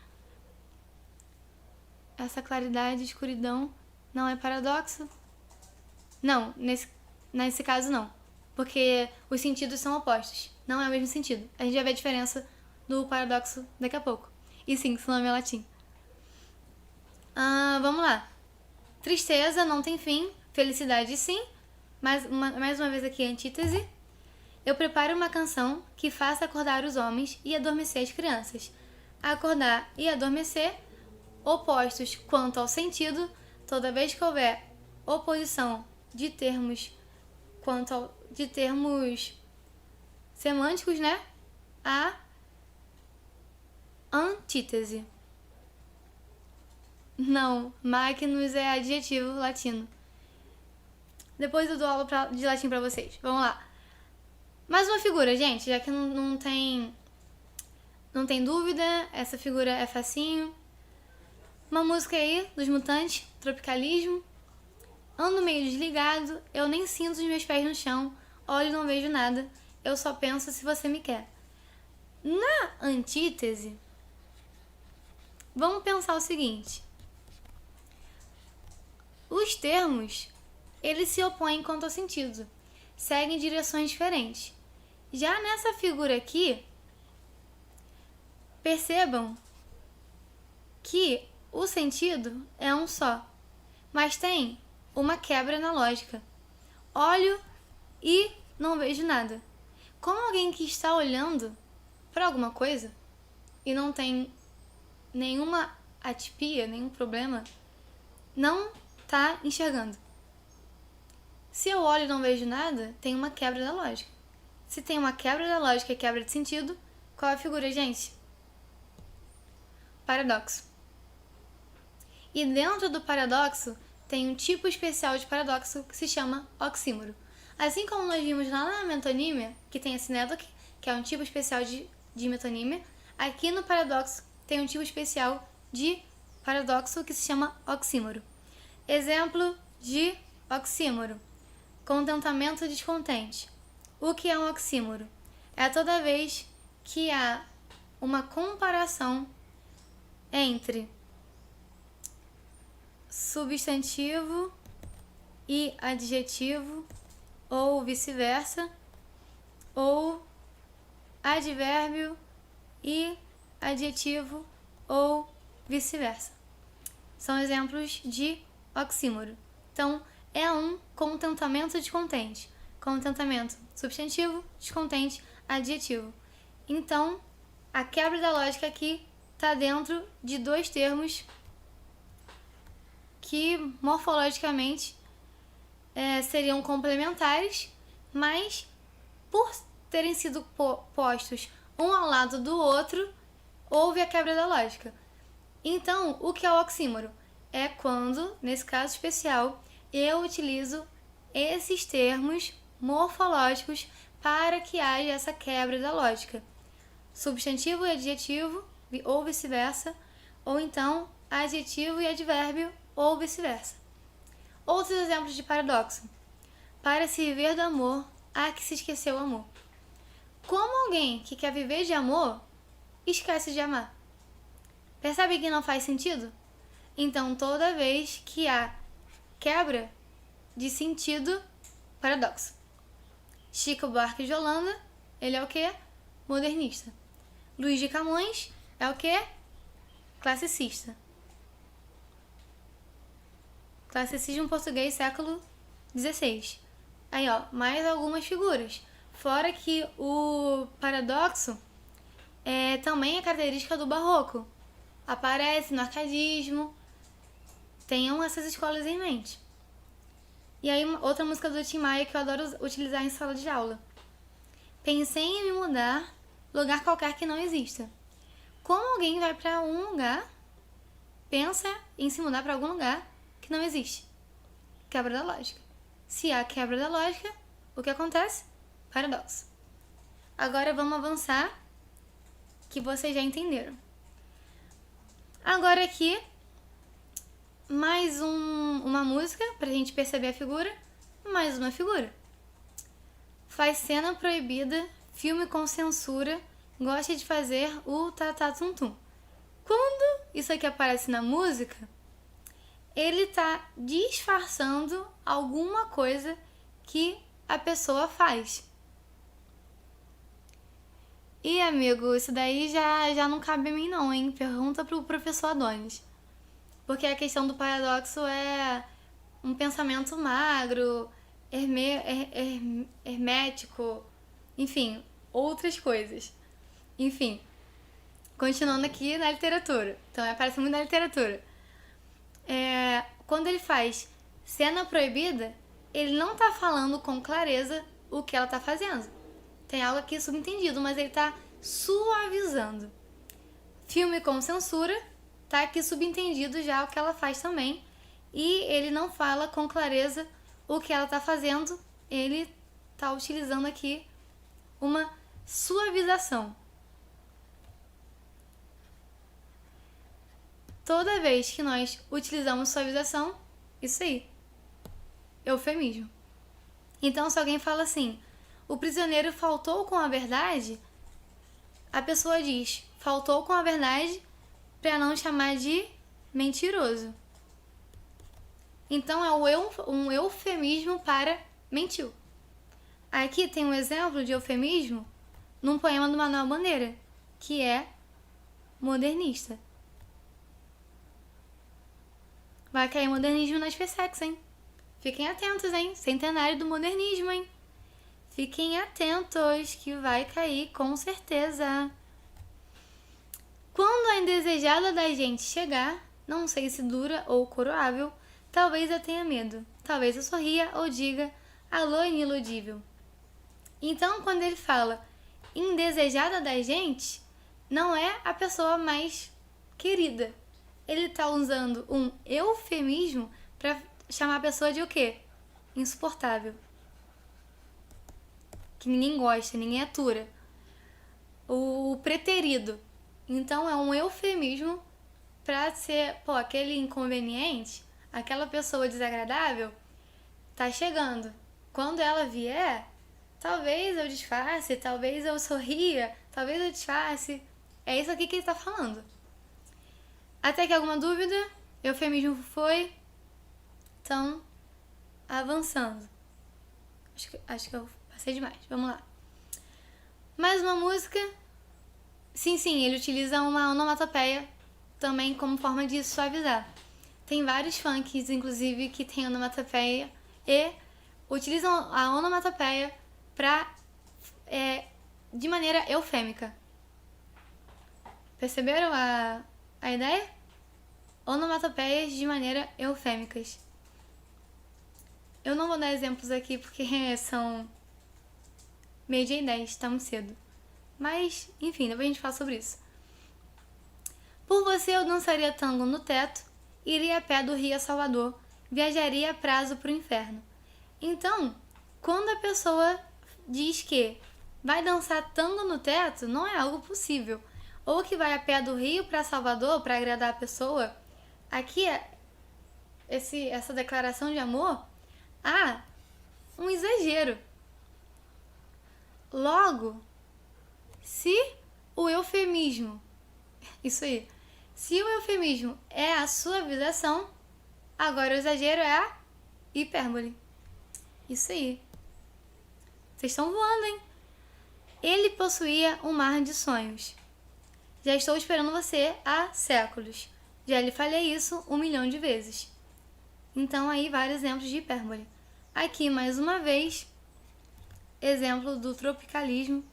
Essa claridade e escuridão não é paradoxo? Não, nesse caso não. Porque os sentidos são opostos. Não é o mesmo sentido. A gente vai ver a diferença do paradoxo daqui a pouco. E sim, seu nome é latim. Vamos lá. Tristeza não tem fim. Felicidade sim. Mais uma vez aqui, antítese. Eu preparo uma canção que faça acordar os homens e adormecer as crianças. Acordar e adormecer, opostos quanto ao sentido. Toda vez que houver oposição de termos de termos semânticos, né? A antítese. Não, Magnus é adjetivo latino. Depois eu dou aula de latim pra vocês. Vamos lá. Mais uma figura, gente, já que não tem dúvida, essa figura é facinho. Uma música aí dos Mutantes, Tropicalismo. Ando meio desligado, eu nem sinto os meus pés no chão, olho e não vejo nada, eu só penso se você me quer. Na antítese, vamos pensar o seguinte. Os termos, eles se opõem quanto ao sentido, seguem direções diferentes. Já nessa figura aqui, percebam que o sentido é um só, mas tem uma quebra na lógica. Olho e não vejo nada. Como alguém que está olhando para alguma coisa e não tem nenhuma atipia, nenhum problema, não está enxergando. Se eu olho e não vejo nada, tem uma quebra da lógica. Se tem uma quebra da lógica e quebra de sentido, qual é a figura, gente? Paradoxo. E dentro do paradoxo, tem um tipo especial de paradoxo que se chama oxímoro. Assim como nós vimos lá na metonímia, que tem a sinédoque, que é um tipo especial de metonímia, aqui no paradoxo tem um tipo especial de paradoxo que se chama oxímoro. Exemplo de oxímoro: contentamento descontente. O que é um oxímoro? É toda vez que há uma comparação entre substantivo e adjetivo, ou vice-versa, ou advérbio e adjetivo, ou vice-versa. São exemplos de oxímoro. Então, é um contentamento descontente. Contentamento substantivo, descontente adjetivo. Então, a quebra da lógica aqui está dentro de dois termos que morfologicamente seriam complementares, mas por terem sido postos um ao lado do outro, houve a quebra da lógica. Então, o que é o oxímoro? É quando, nesse caso especial, eu utilizo esses termos morfológicos para que haja essa quebra da lógica. Substantivo e adjetivo, ou vice-versa, ou então adjetivo e advérbio, ou vice-versa. Outros exemplos de paradoxo. Para se viver do amor, há que se esquecer o amor. Como alguém que quer viver de amor, esquece de amar. Percebe que não faz sentido? Então, toda vez que há quebra de sentido, paradoxo. Chico Buarque de Holanda, ele é o quê? Modernista. Luís de Camões é o quê? Classicista. Classicismo português, século XVI. Aí, ó, mais algumas figuras. Fora que o paradoxo também é característica do barroco. Aparece no arcadismo. Tenham essas escolas em mente. E aí, outra música do Tim Maia que eu adoro utilizar em sala de aula. Pensei em me mudar, lugar qualquer que não exista. Como alguém vai para um lugar, pensa em se mudar para algum lugar que não existe? Quebra da lógica. Se há quebra da lógica, o que acontece? Paradoxo. Agora vamos avançar, que vocês já entenderam. Agora aqui, mais uma música pra gente perceber a figura. Mais uma figura. Faz cena proibida, filme com censura, gosta de fazer o tatá-tum-tum. Quando isso aqui aparece na música, ele tá disfarçando alguma coisa que a pessoa faz. E, amigo, isso daí já não cabe a mim não, hein? Pergunta pro professor Adonis. Porque a questão do paradoxo é um pensamento magro, hermético, enfim, outras coisas. Enfim, continuando aqui na literatura. Então, aparece muito na literatura. Quando ele faz cena proibida, ele não tá falando com clareza o que ela tá fazendo. Tem algo aqui subentendido, mas ele tá suavizando. Filme com censura, tá aqui subentendido já o que ela faz também. E ele não fala com clareza o que ela tá fazendo, ele tá utilizando aqui uma suavização. Toda vez que nós utilizamos suavização, isso aí, eufemismo. Então, se alguém fala assim, o prisioneiro faltou com a verdade, a pessoa diz, faltou com a verdade para não chamar de mentiroso. Então, é um eufemismo para mentiu. Aqui tem um exemplo de eufemismo num poema do Manuel Bandeira, que é modernista. Vai cair modernismo nas FESEX, hein? Fiquem atentos, hein? Centenário do modernismo, hein? Fiquem atentos que vai cair com certeza. Quando a indesejada da gente chegar, não sei se dura ou coroável, talvez eu tenha medo. Talvez eu sorria ou diga, alô iniludível. Então, quando ele fala indesejada da gente, não é a pessoa mais querida. Ele tá usando um eufemismo para chamar a pessoa de o quê? Insuportável. Que ninguém gosta, ninguém atura. O preterido. Então é um eufemismo pra ser, aquele inconveniente, aquela pessoa desagradável, tá chegando. Quando ela vier, talvez eu disfarce, talvez eu sorria, talvez eu disfarce. É isso aqui que ele tá falando. Até que alguma dúvida? Eufemismo foi. Então, avançando. Acho que eu passei demais. Vamos lá. Mais uma música. Sim, ele utiliza uma onomatopeia também como forma de suavizar. Tem vários funks, inclusive, que tem onomatopeia e utilizam a onomatopeia de maneira eufêmica. Perceberam a ideia? Onomatopeias de maneira eufêmicas. Eu não vou dar exemplos aqui porque são 12:10, tá muito cedo. Mas, enfim, depois a gente fala sobre isso. Por você eu dançaria tango no teto, iria a pé do Rio a Salvador, viajaria a prazo pro inferno. Então, quando a pessoa diz que vai dançar tango no teto, não é algo possível. Ou que vai a pé do Rio para Salvador para agradar a pessoa. Aqui, essa declaração de amor, um exagero. Logo, se o eufemismo, se o eufemismo é a suavização, agora o exagero é a hipérbole. Isso aí. Vocês estão voando, hein? Ele possuía um mar de sonhos. Já estou esperando você há séculos. Já lhe falei isso 1 milhão de vezes. Então, aí, vários exemplos de hipérbole. Aqui, mais uma vez, exemplo do tropicalismo,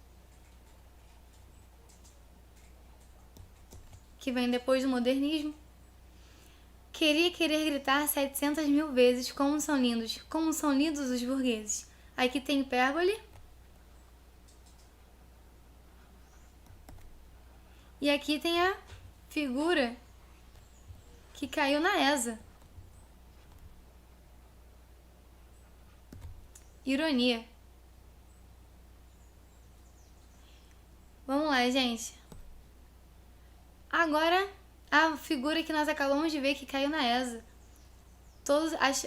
que vem depois do modernismo. Querer gritar 700 mil vezes como são lindos os burgueses. Aqui tem hipérbole. E aqui tem a figura que caiu na ESA. Ironia. Vamos lá, gente. Agora, a figura que nós acabamos de ver que caiu na ESA.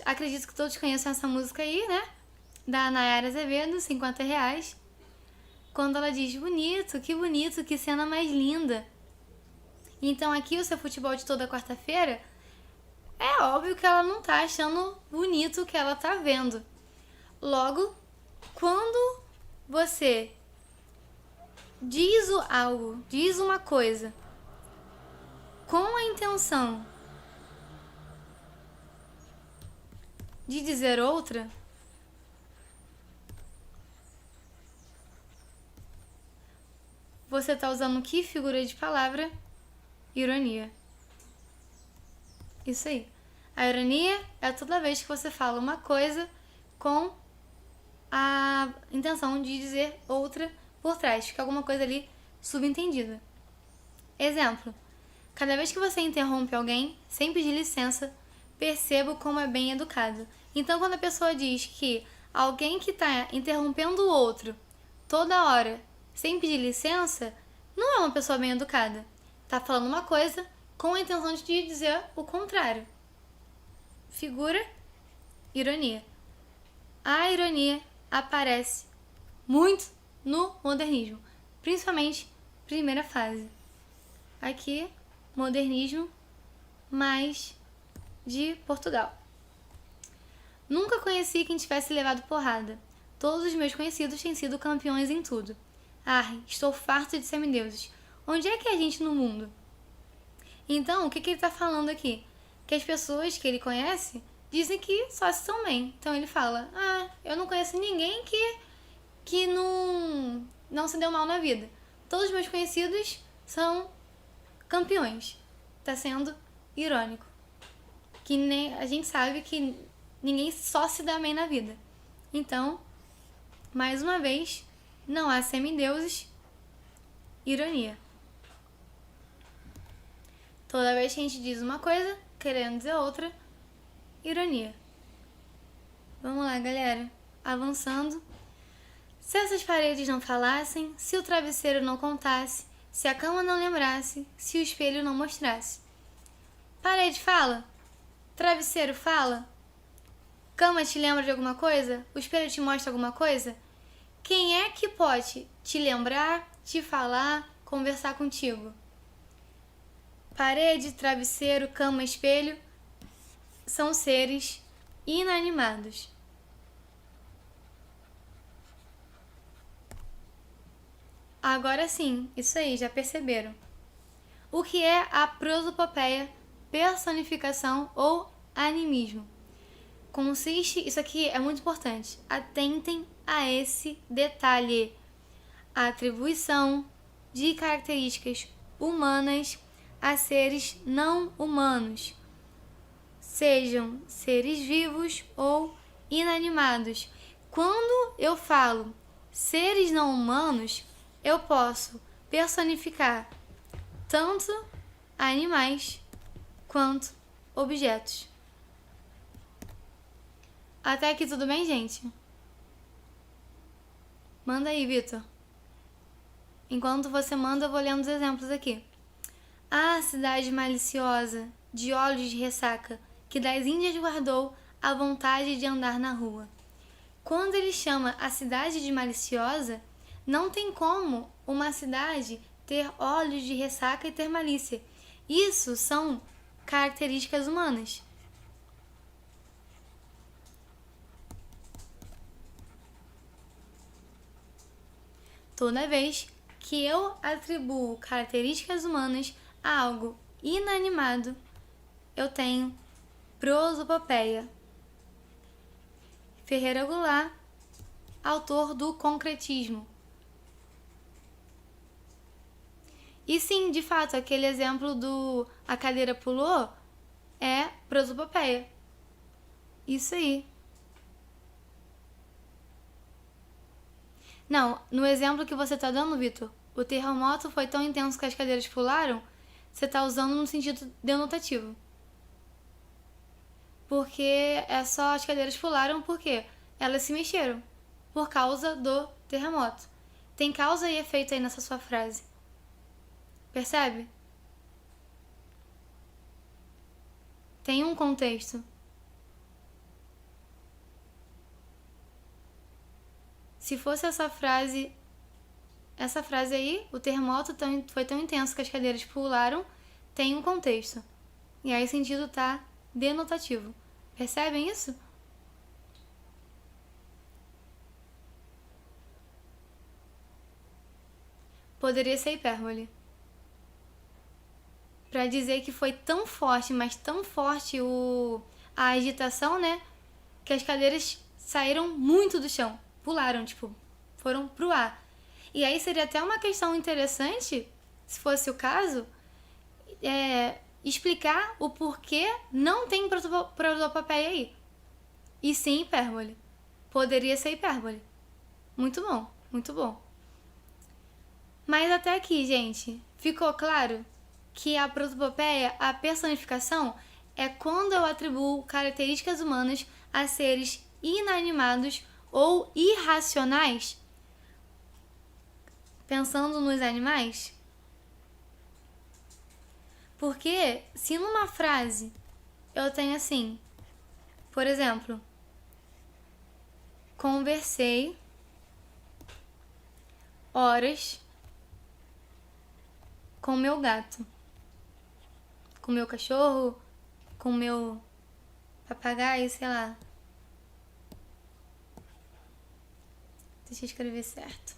Acredito que todos conhecem essa música aí, né? Da Nayara Azevedo, R$50. Quando ela diz, bonito, que cena mais linda. Então aqui o seu futebol de toda quarta-feira, é óbvio que ela não tá achando bonito o que ela tá vendo. Logo, quando você diz algo, diz uma coisa, com a intenção de dizer outra, você tá usando que figura de palavra? Ironia. Isso aí. A ironia é toda vez que você fala uma coisa com a intenção de dizer outra por trás. Fica alguma coisa ali subentendida. Exemplo. Cada vez que você interrompe alguém, sem pedir licença, percebo como é bem educado. Então, quando a pessoa diz que alguém que está interrompendo o outro toda hora, sem pedir licença, não é uma pessoa bem educada. Tá falando uma coisa com a intenção de dizer o contrário. Figura, ironia. A ironia aparece muito no modernismo, principalmente primeira fase. Aqui, modernismo, mais de Portugal. Nunca conheci quem tivesse levado porrada. Todos os meus conhecidos têm sido campeões em tudo. Estou farto de semideuses. Onde é que é a gente no mundo? Então, o que ele está falando aqui? Que as pessoas que ele conhece dizem que só se estão bem. Então ele fala, eu não conheço ninguém que não se deu mal na vida. Todos os meus conhecidos são campeões. Tá sendo irônico. Que nem a gente sabe que ninguém só se dá bem na vida. Então, Mais uma vez, não há semideuses, ironia. Toda vez que a gente diz uma coisa, querendo dizer outra, ironia. Vamos lá, galera. Avançando. Se essas paredes não falassem, se o travesseiro não contasse, se a cama não lembrasse, se o espelho não mostrasse. Parede fala? Travesseiro fala? Cama te lembra de alguma coisa? O espelho te mostra alguma coisa? Quem é que pode te lembrar, te falar, conversar contigo? Parede, travesseiro, cama, espelho são seres inanimados. Agora sim, isso aí, já perceberam. O que é a prosopopeia, personificação ou animismo? Consiste, isso aqui é muito importante, atentem a esse detalhe. A atribuição de características humanas a seres não humanos, sejam seres vivos ou inanimados. Quando eu falo seres não humanos, eu posso personificar tanto animais quanto objetos. Até aqui tudo bem, gente? Manda aí, Vitor. Enquanto você manda, eu vou lendo os exemplos aqui. Ah, cidade maliciosa, de olhos de ressaca, que das Índias guardou a vontade de andar na rua. Quando ele chama a cidade de maliciosa, não tem como uma cidade ter olhos de ressaca e ter malícia. Isso são características humanas. Toda vez que eu atribuo características humanas a algo inanimado, eu tenho prosopopeia. Ferreira Goulart, autor do concretismo. E sim, de fato, aquele exemplo do a cadeira pulou é prosopopeia. Isso aí. Não, no exemplo que você tá dando, Vitor, o terremoto foi tão intenso que as cadeiras pularam, você tá usando no sentido denotativo. Porque é só as cadeiras pularam porque elas se mexeram por causa do terremoto. Tem causa e efeito aí nessa sua frase. Percebe? Tem um contexto. Se fosse essa frase aí, o terremoto foi tão intenso que as cadeiras pularam, tem um contexto. E aí o sentido tá denotativo. Percebem isso? Poderia ser hipérbole. Pra dizer que foi tão forte, mas tão forte a agitação, né? Que as cadeiras saíram muito do chão. Pularam, foram pro ar. E aí seria até uma questão interessante, se fosse o caso, explicar o porquê não tem prosopopeia aí. E sim hipérbole. Poderia ser hipérbole. Muito bom, muito bom. Mas até aqui, gente, ficou claro que a prosopopeia, a personificação, é quando eu atribuo características humanas a seres inanimados ou irracionais? Pensando nos animais? Porque se numa frase eu tenho assim, por exemplo, conversei horas com meu gato, com meu cachorro, com meu papagaio, sei lá. Deixa eu escrever certo.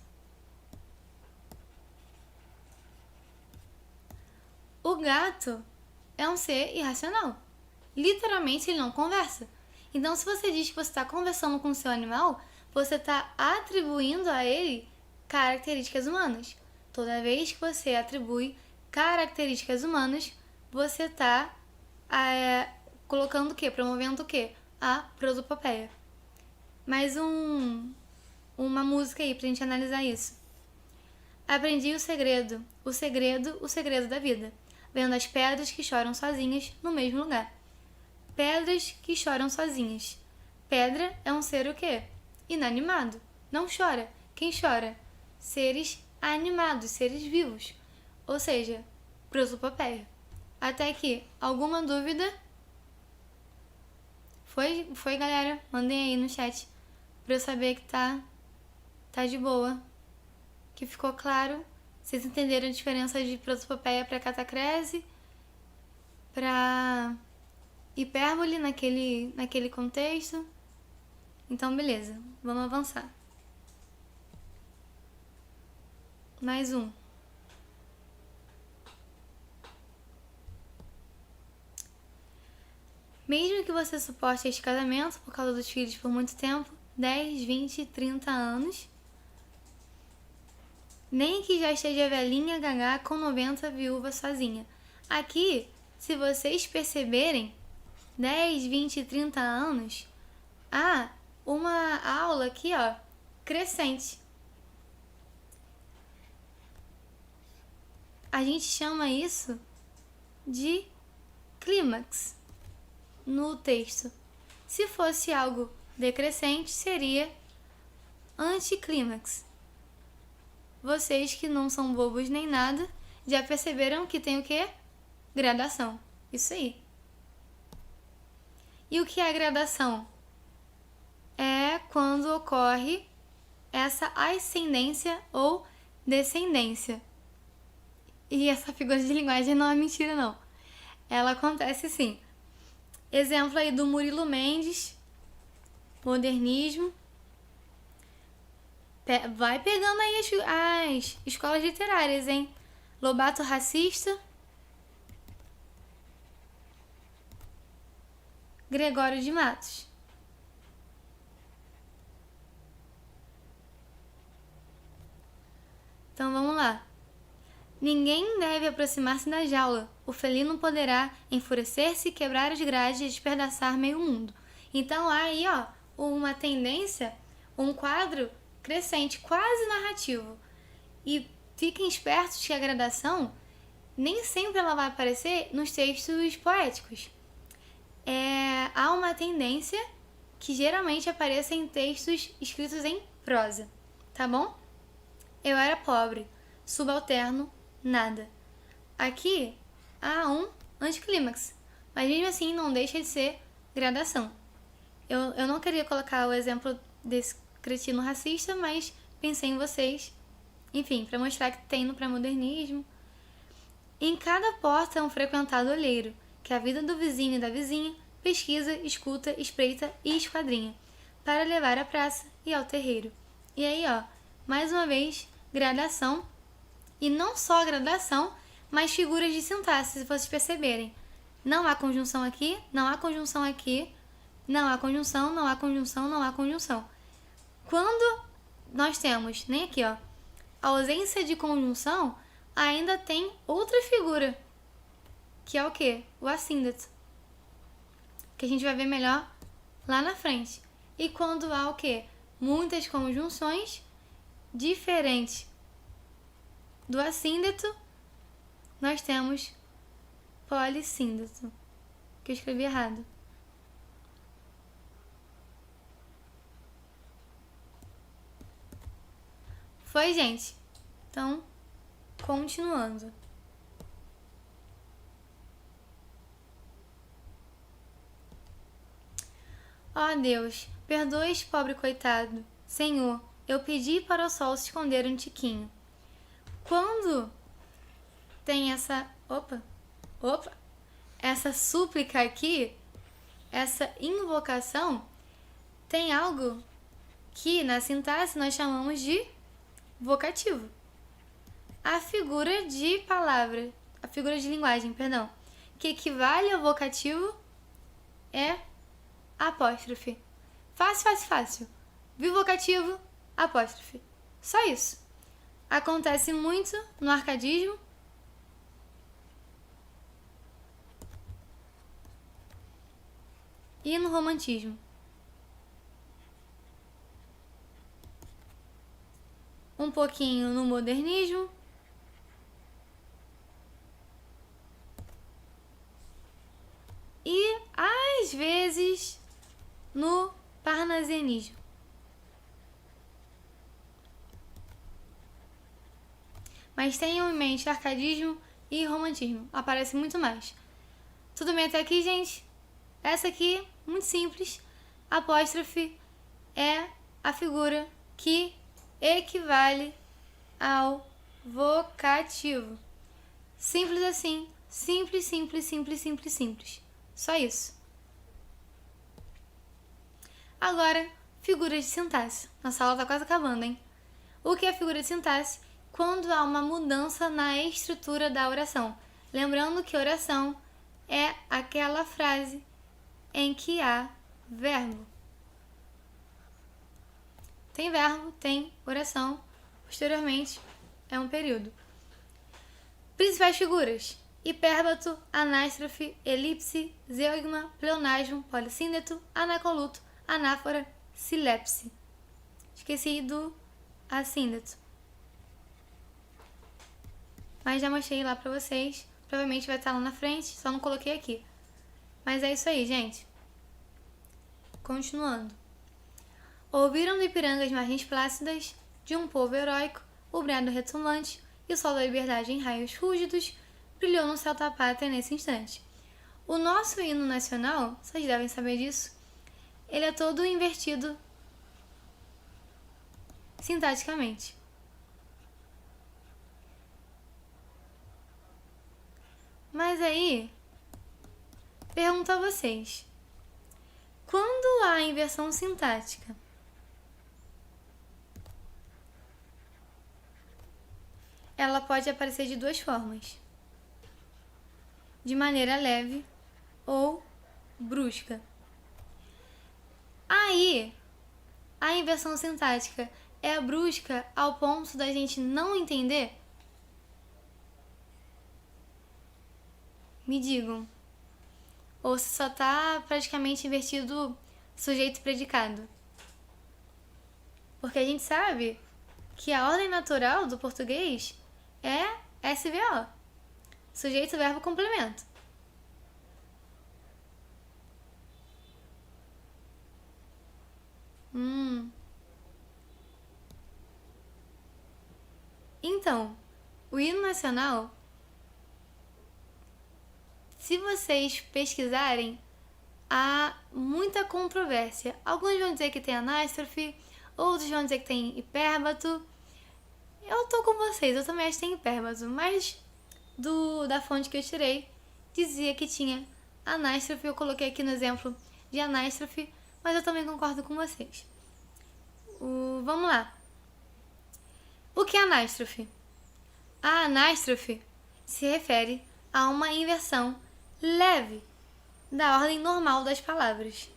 O gato é um ser irracional. Literalmente, ele não conversa. Então, se você diz que você está conversando com o seu animal, você está atribuindo a ele características humanas. Toda vez que você atribui características humanas, você está colocando o quê? Promovendo o quê? A prosopopeia. Mais um uma música aí pra gente analisar isso. Aprendi o segredo da vida, vendo as pedras que choram sozinhas no mesmo lugar. Pedras que choram sozinhas. Pedra é um ser o quê? Inanimado. Não chora. Quem chora? Seres animados, seres vivos. Ou seja, prosopopeia. Até aqui, alguma dúvida? Foi, galera? Mandem aí no chat pra eu saber que tá de boa. Que ficou claro. Vocês entenderam a diferença de prosopopeia para catacrese, para hipérbole naquele contexto. Então, beleza. Vamos avançar. Mais um. Mesmo que você suporte este casamento por causa dos filhos por muito tempo, 10, 20, 30 anos, nem que já esteja velhinha, gagá, com 90, viúva, sozinha. Aqui, se vocês perceberem, 10, 20, 30 anos, há uma aula aqui, ó, crescente. A gente chama isso de clímax no texto. Se fosse algo decrescente, seria anticlímax. Vocês que não são bobos nem nada, já perceberam que tem o quê? Gradação. Isso aí. E o que é gradação? É quando ocorre essa ascendência ou descendência. E essa figura de linguagem não é mentira, não. Ela acontece sim. Exemplo aí do Murilo Mendes, modernismo. Vai pegando aí as escolas literárias, hein? Lobato racista. Gregório de Matos. Então vamos lá. Ninguém deve aproximar-se da jaula. O felino poderá enfurecer-se, quebrar as grades e despedaçar meio mundo. Então há aí, ó, uma tendência, um quadro crescente, quase narrativo. E fiquem espertos que a gradação nem sempre ela vai aparecer nos textos poéticos. Há uma tendência que geralmente apareça em textos escritos em prosa, tá bom? Eu era pobre, subalterno, nada. Aqui há um anticlímax, mas mesmo assim não deixa de ser gradação. Eu não queria colocar o exemplo desse cretino racista, mas pensei em vocês, enfim, para mostrar que tem no pré-modernismo. Em cada porta é um frequentado olheiro, que a vida do vizinho e da vizinha pesquisa, escuta, espreita e esquadrinha, para levar à praça e ao terreiro. E aí, ó, mais uma vez, gradação, e não só gradação, mas figuras de sintaxe, se vocês perceberem. Não há conjunção aqui, não há conjunção aqui, não há conjunção, não há conjunção, não há conjunção. Quando nós temos, nem aqui, ó, a ausência de conjunção, ainda tem outra figura, que é o quê? O assíndeto, que a gente vai ver melhor lá na frente. E quando há o quê? Muitas conjunções diferentes do assíndeto, nós temos polissíndeto, que eu escrevi errado. Foi, gente? Então, continuando. Ó Deus, perdoe este pobre coitado. Senhor, eu pedi para o sol se esconder um tiquinho. Quando tem essa... essa súplica aqui, essa invocação, tem algo que na sintaxe nós chamamos de vocativo. A figura de palavra, a figura de linguagem, perdão, que equivale ao vocativo é apóstrofe. Fácil, fácil, fácil. Viu vocativo, apóstrofe. Só isso. Acontece muito no arcadismo. E no romantismo. pouquinho no modernismo e, às vezes, no parnasianismo. Mas tenham em mente arcadismo e romantismo. Aparece muito mais. Tudo bem até aqui, gente? Essa aqui, muito simples. Apóstrofe é a figura que equivale ao vocativo. Simples assim. Simples, simples, simples, simples, simples. Só isso. Agora, figuras de sintaxe. Nossa aula tá quase acabando, hein? O que é figura de sintaxe? Quando há uma mudança na estrutura da oração. Lembrando que oração é aquela frase em que há verbo. Tem verbo, tem oração. Posteriormente, é um período. Principais figuras: hipérbato, anástrofe, elipse, zeugma, pleonasmo, polissíndeto, anacoluto, anáfora, silepse. Esqueci do assíndeto. Mas já mostrei lá pra vocês. Provavelmente vai estar lá na frente, só não coloquei aqui. Mas é isso aí, gente. Continuando. Ouviram do Ipiranga as margens plácidas de um povo heróico, o brado retumbante e o sol da liberdade em raios rúgidos brilhou no céu da pátria nesse instante. O nosso hino nacional, vocês devem saber disso, ele é todo invertido sintaticamente. Mas aí, pergunto a vocês, quando há inversão sintática, ela pode aparecer de duas formas: de maneira leve ou brusca. Aí, a inversão sintática é brusca ao ponto da gente não entender? Me digam. Ou se só tá praticamente invertido sujeito e predicado. Porque a gente sabe que a ordem natural do português é SVO. Sujeito, verbo, complemento. Então, o hino nacional, se vocês pesquisarem, há muita controvérsia. Alguns vão dizer que tem anástrofe, outros vão dizer que tem hipérbato. Eu tô com vocês, eu também acho que tem hipérbato, mas da fonte que eu tirei, dizia que tinha anástrofe. Eu coloquei aqui no exemplo de anástrofe, mas eu também concordo com vocês. Vamos lá. O que é anástrofe? A anástrofe se refere a uma inversão leve da ordem normal das palavras,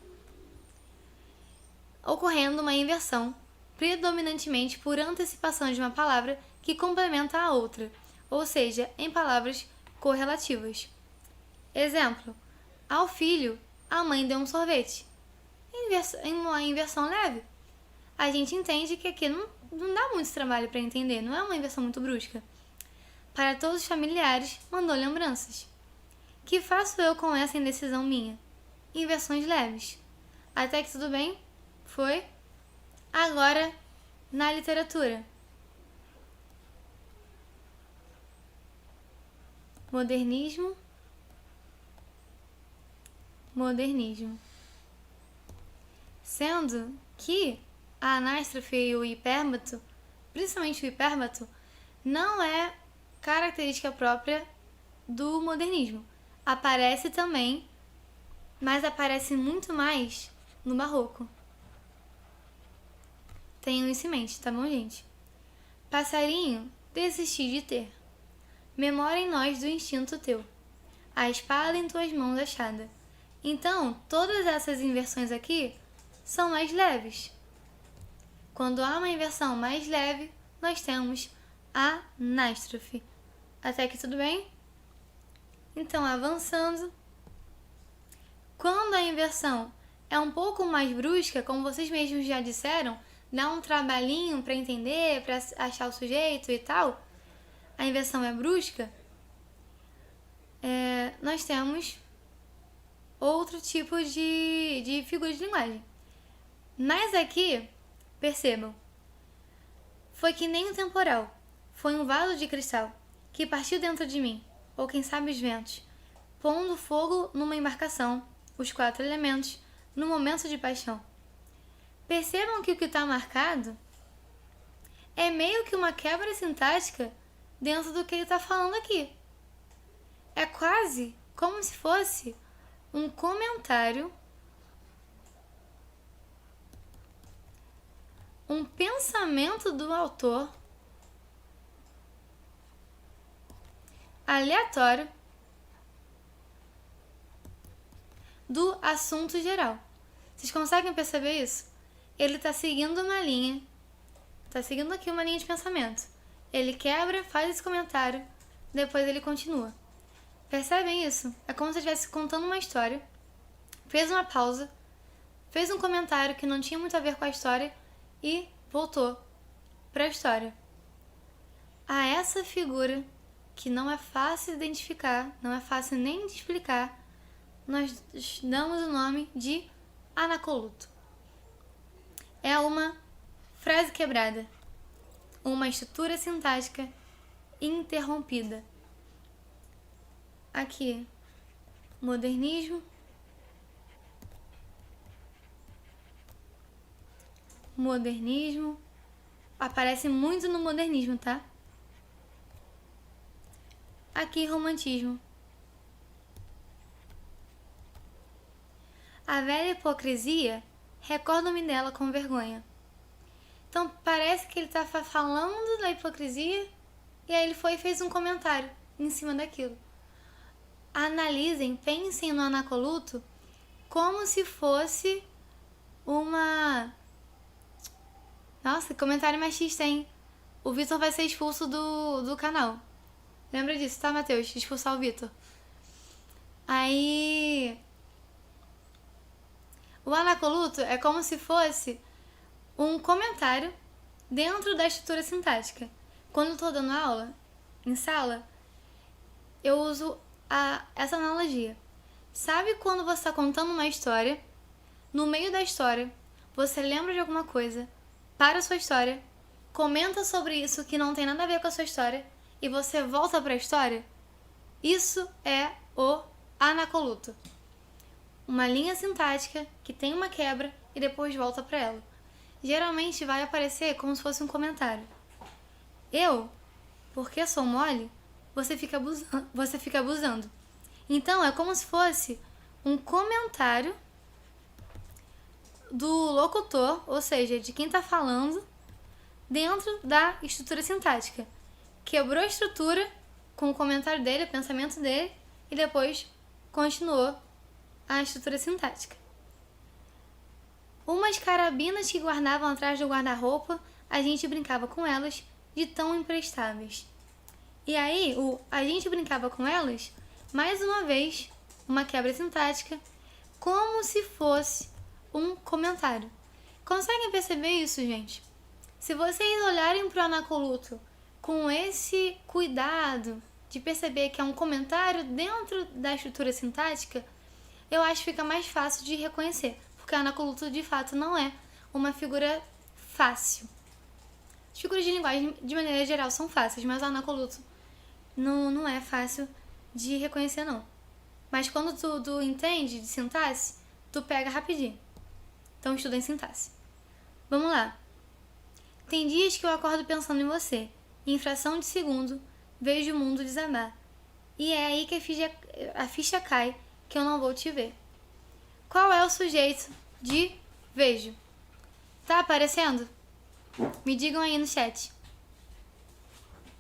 ocorrendo uma inversão predominantemente por antecipação de uma palavra que complementa a outra, ou seja, em palavras correlativas. Exemplo: ao filho, a mãe deu um sorvete. Em uma inversão leve. A gente entende que aqui não dá muito trabalho para entender, não é uma inversão muito brusca. Para todos os familiares, mandou lembranças. Que faço eu com essa indecisão minha? Inversões leves. Até que tudo bem? Foi? Agora, na literatura. Modernismo. Sendo que a anástrofe e o hipérbato, principalmente o hipérbato, não é característica própria do modernismo. Aparece também, mas aparece muito mais no barroco. Tenham isso em mente, tá bom, gente? Passarinho, desisti de ter. Memória em nós do instinto teu. A espada em tuas mãos achada. Então, todas essas inversões aqui são mais leves. Quando há uma inversão mais leve, nós temos a anástrofe. Até aqui tudo bem? Então, avançando. Quando a inversão é um pouco mais brusca, como vocês mesmos já disseram, dá um trabalhinho para entender, para achar o sujeito e tal, a inversão é brusca, nós temos outro tipo de figura de linguagem. Mas aqui, percebam, foi que nem um temporal, foi um vaso de cristal que partiu dentro de mim, ou quem sabe os ventos, pondo fogo numa embarcação, os 4 elementos, no momento de paixão. Percebam que o que está marcado é meio que uma quebra sintática dentro do que ele está falando aqui. É quase como se fosse um comentário, um pensamento do autor aleatório do assunto geral. Vocês conseguem perceber isso? Ele está seguindo uma linha, está seguindo aqui uma linha de pensamento. Ele quebra, faz esse comentário, depois ele continua. Percebem isso? É como se estivesse contando uma história, fez uma pausa, fez um comentário que não tinha muito a ver com a história e voltou para a história. A essa figura, que não é fácil de identificar, não é fácil nem de explicar, nós damos o nome de anacoluto. É uma frase quebrada, uma estrutura sintática interrompida. Aqui, modernismo, aparece muito no modernismo, tá? Aqui, romantismo. A velha hipocrisia, recordo-me dela com vergonha. Então parece que ele está falando da hipocrisia e aí ele foi e fez um comentário em cima daquilo. Analisem, pensem no anacoluto como se fosse uma... Nossa, que comentário machista, hein? O Vitor vai ser expulso do canal. Lembra disso, tá, Matheus? Expulsar o Vitor. Aí... O anacoluto é como se fosse um comentário dentro da estrutura sintática. Quando eu estou dando aula, em sala, eu uso essa analogia. Sabe quando você está contando uma história, no meio da história, você lembra de alguma coisa, para a sua história, comenta sobre isso que não tem nada a ver com a sua história, e você volta para a história? Isso é o anacoluto. Uma linha sintática que tem uma quebra e depois volta para ela. Geralmente vai aparecer como se fosse um comentário. Eu, porque sou mole, você fica abusando. Então é como se fosse um comentário do locutor, ou seja, de quem está falando, dentro da estrutura sintática. Quebrou a estrutura com o comentário dele, o pensamento dele, e depois continuou a estrutura sintática. Umas carabinas que guardavam atrás do guarda-roupa, a gente brincava com elas de tão imprestáveis. E aí, a gente brincava com elas, mais uma vez, uma quebra sintática, como se fosse um comentário. Conseguem perceber isso, gente? Se vocês olharem para o anacoluto com esse cuidado de perceber que é um comentário dentro da estrutura sintática, eu acho que fica mais fácil de reconhecer, porque o anacoluto de fato não é uma figura fácil. As figuras de linguagem, de maneira geral, são fáceis, mas o anacoluto não é fácil de reconhecer, não. Mas quando tu entende de sintaxe, tu pega rapidinho. Então estuda em sintaxe. Vamos lá. Tem dias que eu acordo pensando em você, e em fração de segundo vejo o mundo desabar. E é aí que a ficha cai, que eu não vou te ver. Qual é o sujeito de vejo? Tá aparecendo? Me digam aí no chat.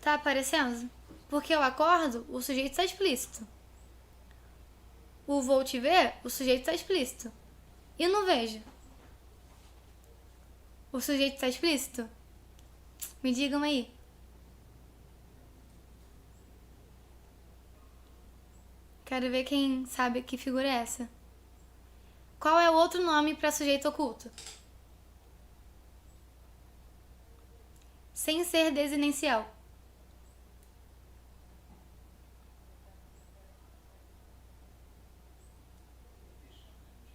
Tá aparecendo? Porque eu acordo, o sujeito está explícito. O vou te ver, o sujeito está explícito. E no vejo? O sujeito está explícito? Me digam aí. Quero ver quem sabe que figura é essa. Qual é o outro nome para sujeito oculto? sem ser desinencial?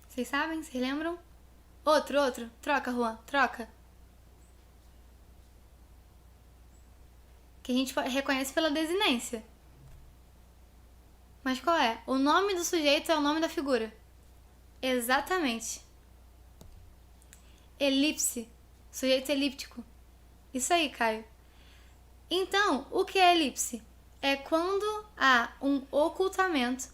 Vocês sabem? Vocês lembram? Outro. Troca, Juan. Troca. Que a gente reconhece pela desinência. Mas qual é? O nome do sujeito é o nome da figura. Exatamente. Elipse. Sujeito elíptico. Isso aí, Caio. Então, o que é elipse? É quando há um ocultamento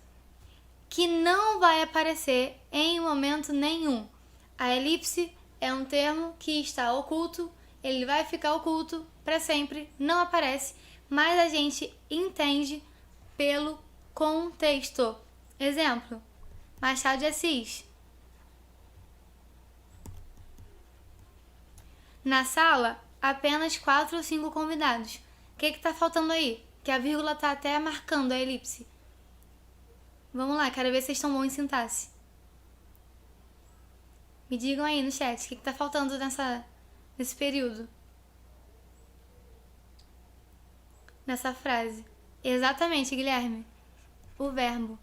que não vai aparecer em momento nenhum. A elipse é um termo que está oculto, ele vai ficar oculto para sempre, não aparece, mas a gente entende pelo contexto. Exemplo, Machado de Assis. Na sala, apenas 4 ou 5 convidados. O que está faltando aí? Que a vírgula está até marcando a elipse. Vamos lá, quero ver se vocês estão bons em sintaxe. Me digam aí no chat o que está faltando nesse período. Nessa frase. Exatamente, Guilherme. O verbo.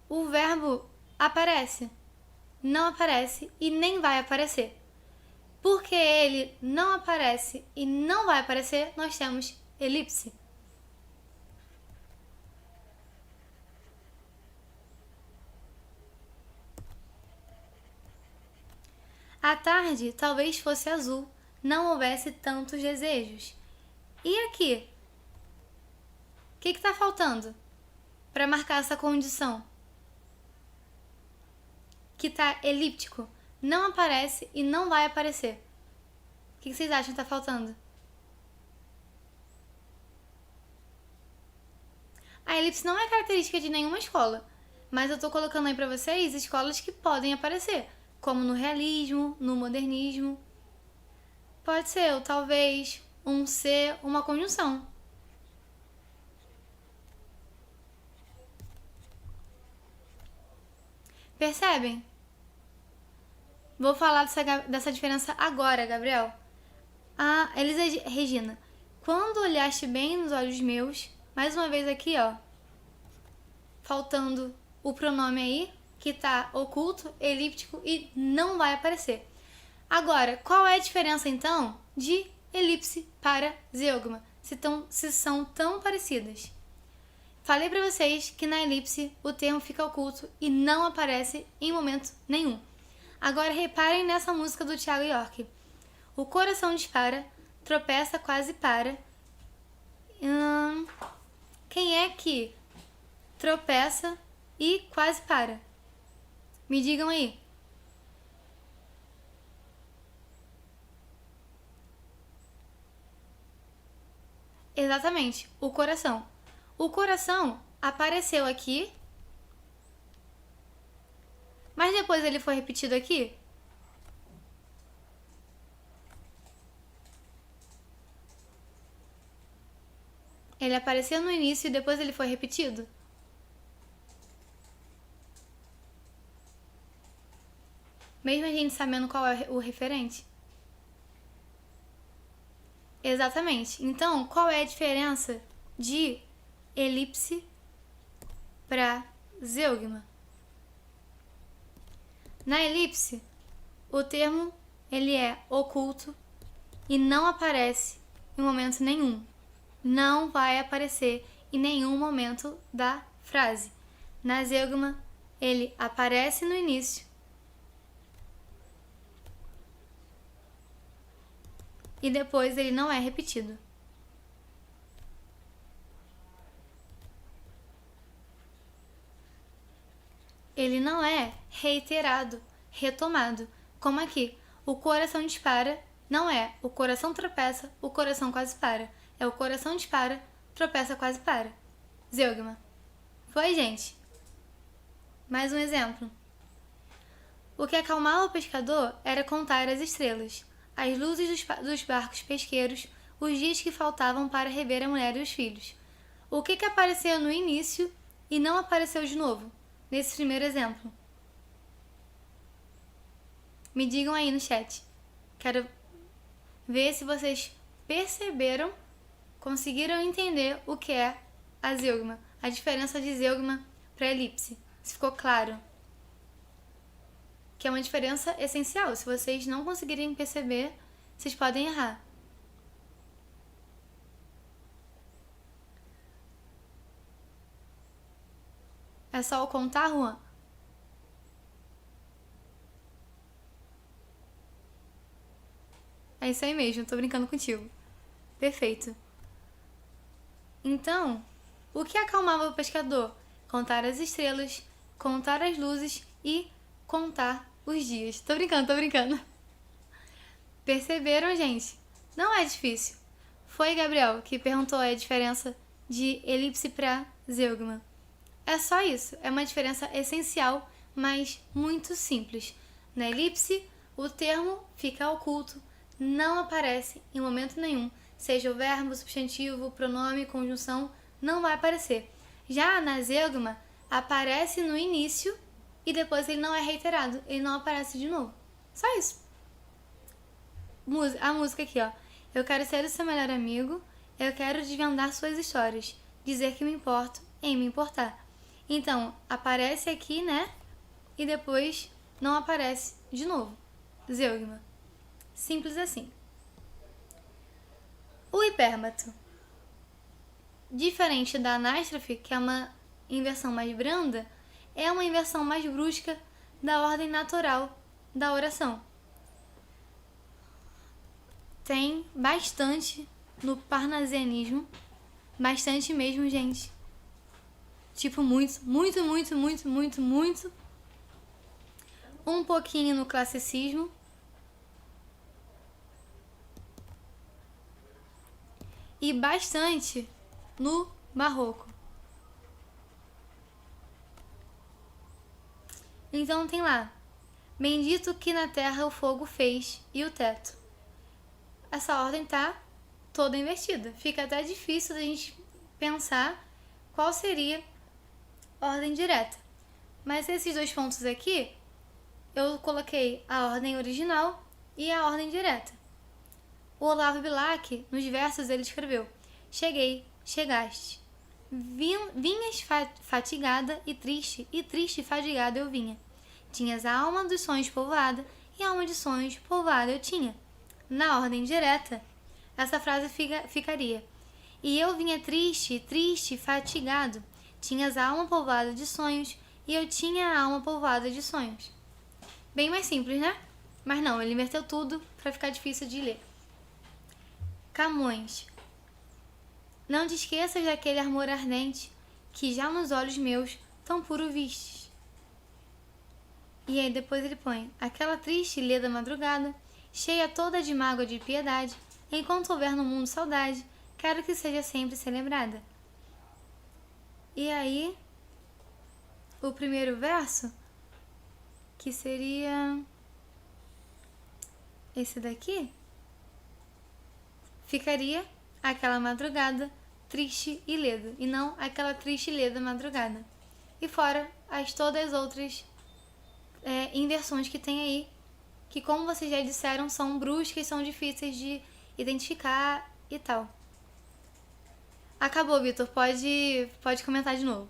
O verbo aparece, não aparece e nem vai aparecer. Porque ele não aparece e não vai aparecer, nós temos elipse. A tarde talvez fosse azul, não houvesse tantos desejos. E aqui? O que está faltando para marcar essa condição? Que está elíptico, não aparece e não vai aparecer. O que vocês acham que está faltando? A elipse não é característica de nenhuma escola, mas eu estou colocando aí para vocês escolas que podem aparecer, como no realismo, no modernismo. Pode ser, ou talvez, um ser, uma conjunção. Percebem? Vou falar dessa diferença agora, Gabriel. Ah, Elisa Regina. Quando olhaste bem nos olhos meus, mais uma vez aqui, ó, faltando o pronome aí, que tá oculto, elíptico e não vai aparecer. Agora, qual é a diferença então de elipse para zeugma, se são tão parecidas? Falei para vocês que na elipse o termo fica oculto e não aparece em momento nenhum. Agora reparem nessa música do Thiago York. O coração dispara, tropeça, quase para. Quem é que tropeça e quase para? Me digam aí. Exatamente, o coração. O coração apareceu aqui, mas depois ele foi repetido aqui. Ele apareceu no início e depois ele foi repetido. Mesmo a gente sabendo qual é o referente. Exatamente. Então, qual é a diferença de elipse para zeugma? Na elipse, o termo ele é oculto e não aparece em momento nenhum. Não vai aparecer em nenhum momento da frase. Na zeugma, ele aparece no início e depois ele não é repetido. Ele não é reiterado, retomado, como aqui. O coração dispara, não é o coração tropeça, o coração quase para. É o coração dispara, tropeça, quase para. Zeugma. Foi, gente? Mais um exemplo. O que acalmava o pescador era contar as estrelas, as luzes dos barcos pesqueiros, os dias que faltavam para rever a mulher e os filhos. O que apareceu no início e não apareceu de novo, nesse primeiro exemplo? Me digam aí no chat. ver se vocês perceberam, conseguiram entender o que é a zeugma, a diferença de zeugma para elipse. Se ficou claro? Que é uma diferença essencial. Se vocês não conseguirem perceber, vocês podem errar. É só o contar, Juan? É isso aí mesmo, tô brincando contigo. Perfeito. Então, o que acalmava o pescador? Contar as estrelas, contar as luzes e contar os dias. Tô brincando. Perceberam, gente? Não é difícil. Foi Gabriel que perguntou a diferença de elipse para zeugma. É só isso, é uma diferença essencial, mas muito simples. Na elipse, o termo fica oculto, não aparece em momento nenhum, seja o verbo, substantivo, pronome, conjunção, não vai aparecer. Já na zeugma, aparece no início e depois ele não é reiterado, ele não aparece de novo. Só isso. A música aqui, ó. Eu quero ser o seu melhor amigo, eu quero desvendar suas histórias, dizer que me importo em me importar. Então, aparece aqui, né? E depois não aparece de novo. Zeugma. Simples assim. O hipérbato. Diferente da anástrofe, que é uma inversão mais branda, é uma inversão mais brusca da ordem natural da oração. Tem bastante no parnasianismo. Bastante mesmo, gente. Tipo, muito. Um pouquinho no classicismo. E bastante no barroco. Então tem lá: bendito que na terra o fogo fez e o teto. Essa ordem tá toda invertida. Fica até difícil da gente pensar qual seria a ordem direta. Mas esses dois pontos aqui, eu coloquei a ordem original e a ordem direta. O Olavo Bilac, nos versos, ele escreveu: cheguei, chegaste. Vinhas fatigada e triste e fadigada eu vinha. Tinhas a alma dos sonhos povoada e a alma de sonhos povoada eu tinha. Na ordem direta, essa frase ficaria: e eu vinha triste, fatigado. Tinhas a alma povoada de sonhos e eu tinha a alma povoada de sonhos. Bem mais simples, né? Mas não, ele inverteu tudo para ficar difícil de ler. Camões. Não te esqueças daquele amor ardente que já nos olhos meus tão puro vistes. E aí depois ele põe: aquela triste e leda madrugada, cheia toda de mágoa de piedade, enquanto houver no mundo saudade, quero que seja sempre celebrada. E aí, o primeiro verso, que seria esse daqui, ficaria aquela madrugada triste e leda, e não aquela triste e leda madrugada. E fora todas as outras inversões que tem aí, que, como vocês já disseram, são bruscas, são difíceis de identificar e tal. Acabou, Vitor. Pode comentar de novo.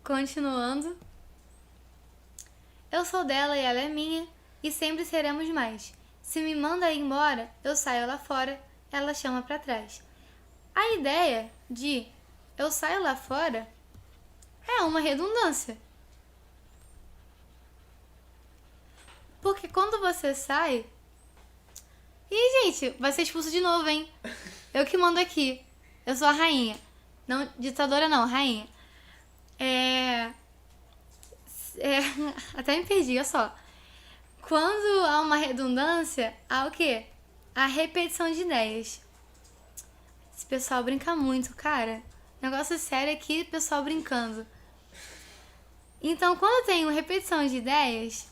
Continuando. Eu sou dela e ela é minha, e sempre seremos mais. Se me manda ir embora, eu saio lá fora, ela chama pra trás. A ideia de eu saio lá fora é uma redundância. Porque quando você sai... Ih, gente, vai ser expulso de novo, hein? Eu que mando aqui. Eu sou a rainha. Não, ditadora não, rainha. Até me perdi, olha só. Quando há uma redundância, há o quê? A repetição de ideias. Esse pessoal brinca muito, cara. Negócio sério aqui, pessoal brincando. Então, quando tem uma repetição de ideias,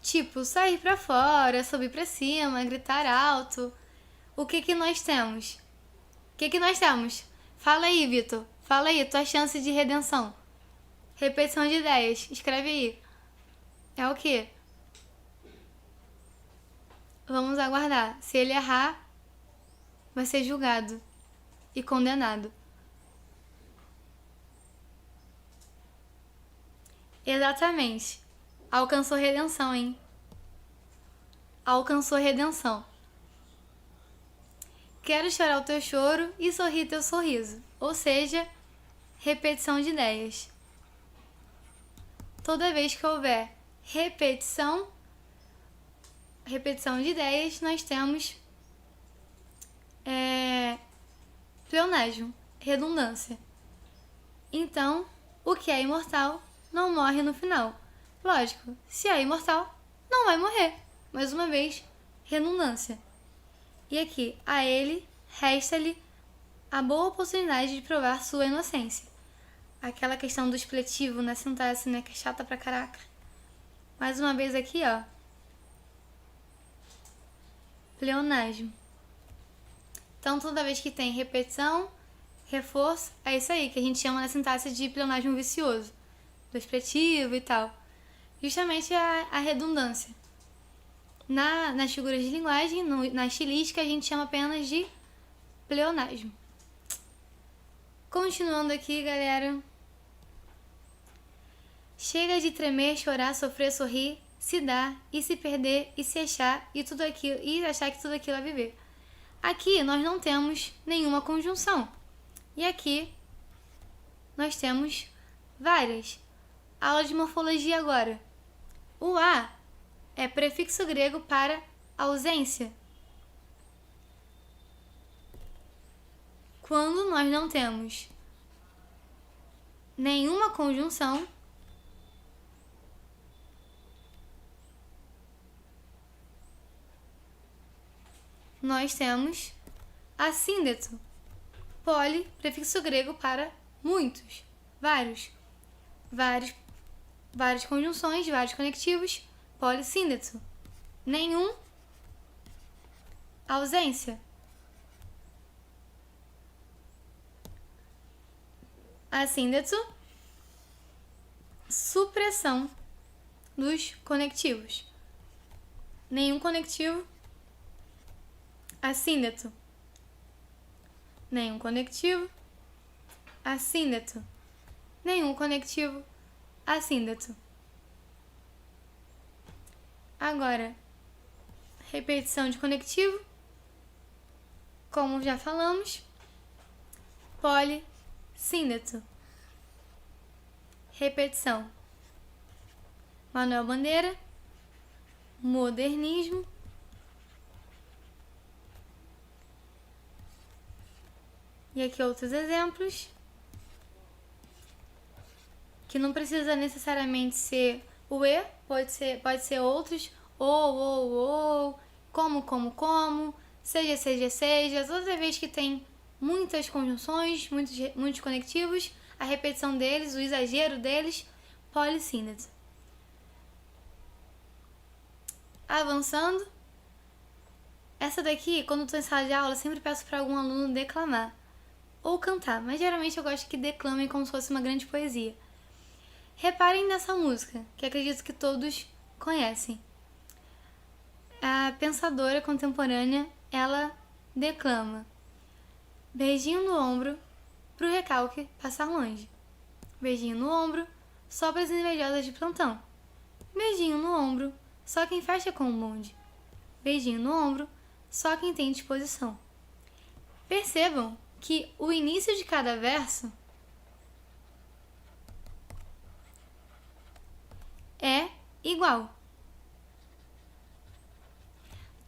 tipo, sair pra fora, subir pra cima, gritar alto, o que nós temos? O que nós temos? Fala aí, Vitor. Fala aí, tua chance de redenção. Repetição de ideias. Escreve aí. É o quê? vamos aguardar. Se ele errar, vai ser julgado e condenado. Exatamente. Alcançou redenção, hein? Alcançou redenção. Quero chorar o teu choro e sorrir teu sorriso. Ou seja, repetição de ideias. Toda vez que houver repetição de ideias, nós temos pleonasmo, redundância. Então, o que é imortal não morre no final. Lógico, se é imortal, não vai morrer. Mais uma vez, redundância. E aqui, a ele resta-lhe a boa oportunidade de provar sua inocência. Aquela questão do expletivo na sintaxe, né, que é chata pra caraca. Mais uma vez aqui, ó. Pleonasmo. Então, toda vez que tem repetição, reforço, é isso aí, que a gente chama na sintaxe de pleonasmo vicioso. Do expletivo e tal. Justamente a redundância. Nas figuras de linguagem, na estilística, a gente chama apenas de pleonasmo. Continuando aqui, galera. Chega de tremer, chorar, sofrer, sorrir, se dar e se perder e se achar e tudo aquilo e achar que tudo aquilo é viver. Aqui nós não temos nenhuma conjunção. E aqui nós temos várias. Aula de morfologia agora. O a é prefixo grego para ausência. Quando nós não temos nenhuma conjunção, nós temos assíndeto. Poli, prefixo grego para muitos, vários conjunções, vários conectivos, polissíndeto. Nenhum, ausência. Assíndeto, supressão dos conectivos. Nenhum conectivo, assíndeto. Nenhum conectivo, assíndeto. Nenhum conectivo, assíndeto. Agora, repetição de conectivo, como já falamos, polissíndeto. Repetição. Manuel Bandeira, modernismo. E aqui outros exemplos, que não precisa necessariamente ser o E, pode ser outros, ou, como, seja. Toda vez que tem muitas conjunções, muitos conectivos, a repetição deles, o exagero deles, polissíndeto. Avançando, essa daqui, quando eu estou em sala de aula, eu sempre peço para algum aluno declamar ou cantar, mas geralmente eu gosto que declamem como se fosse uma grande poesia. Reparem nessa música, que acredito que todos conhecem. A pensadora contemporânea, ela declama: beijinho no ombro, pro recalque passar longe. Beijinho no ombro, só pras invejosas de plantão. Beijinho no ombro, só quem fecha com o bonde. Beijinho no ombro, só quem tem disposição. Percebam que o início de cada verso é igual.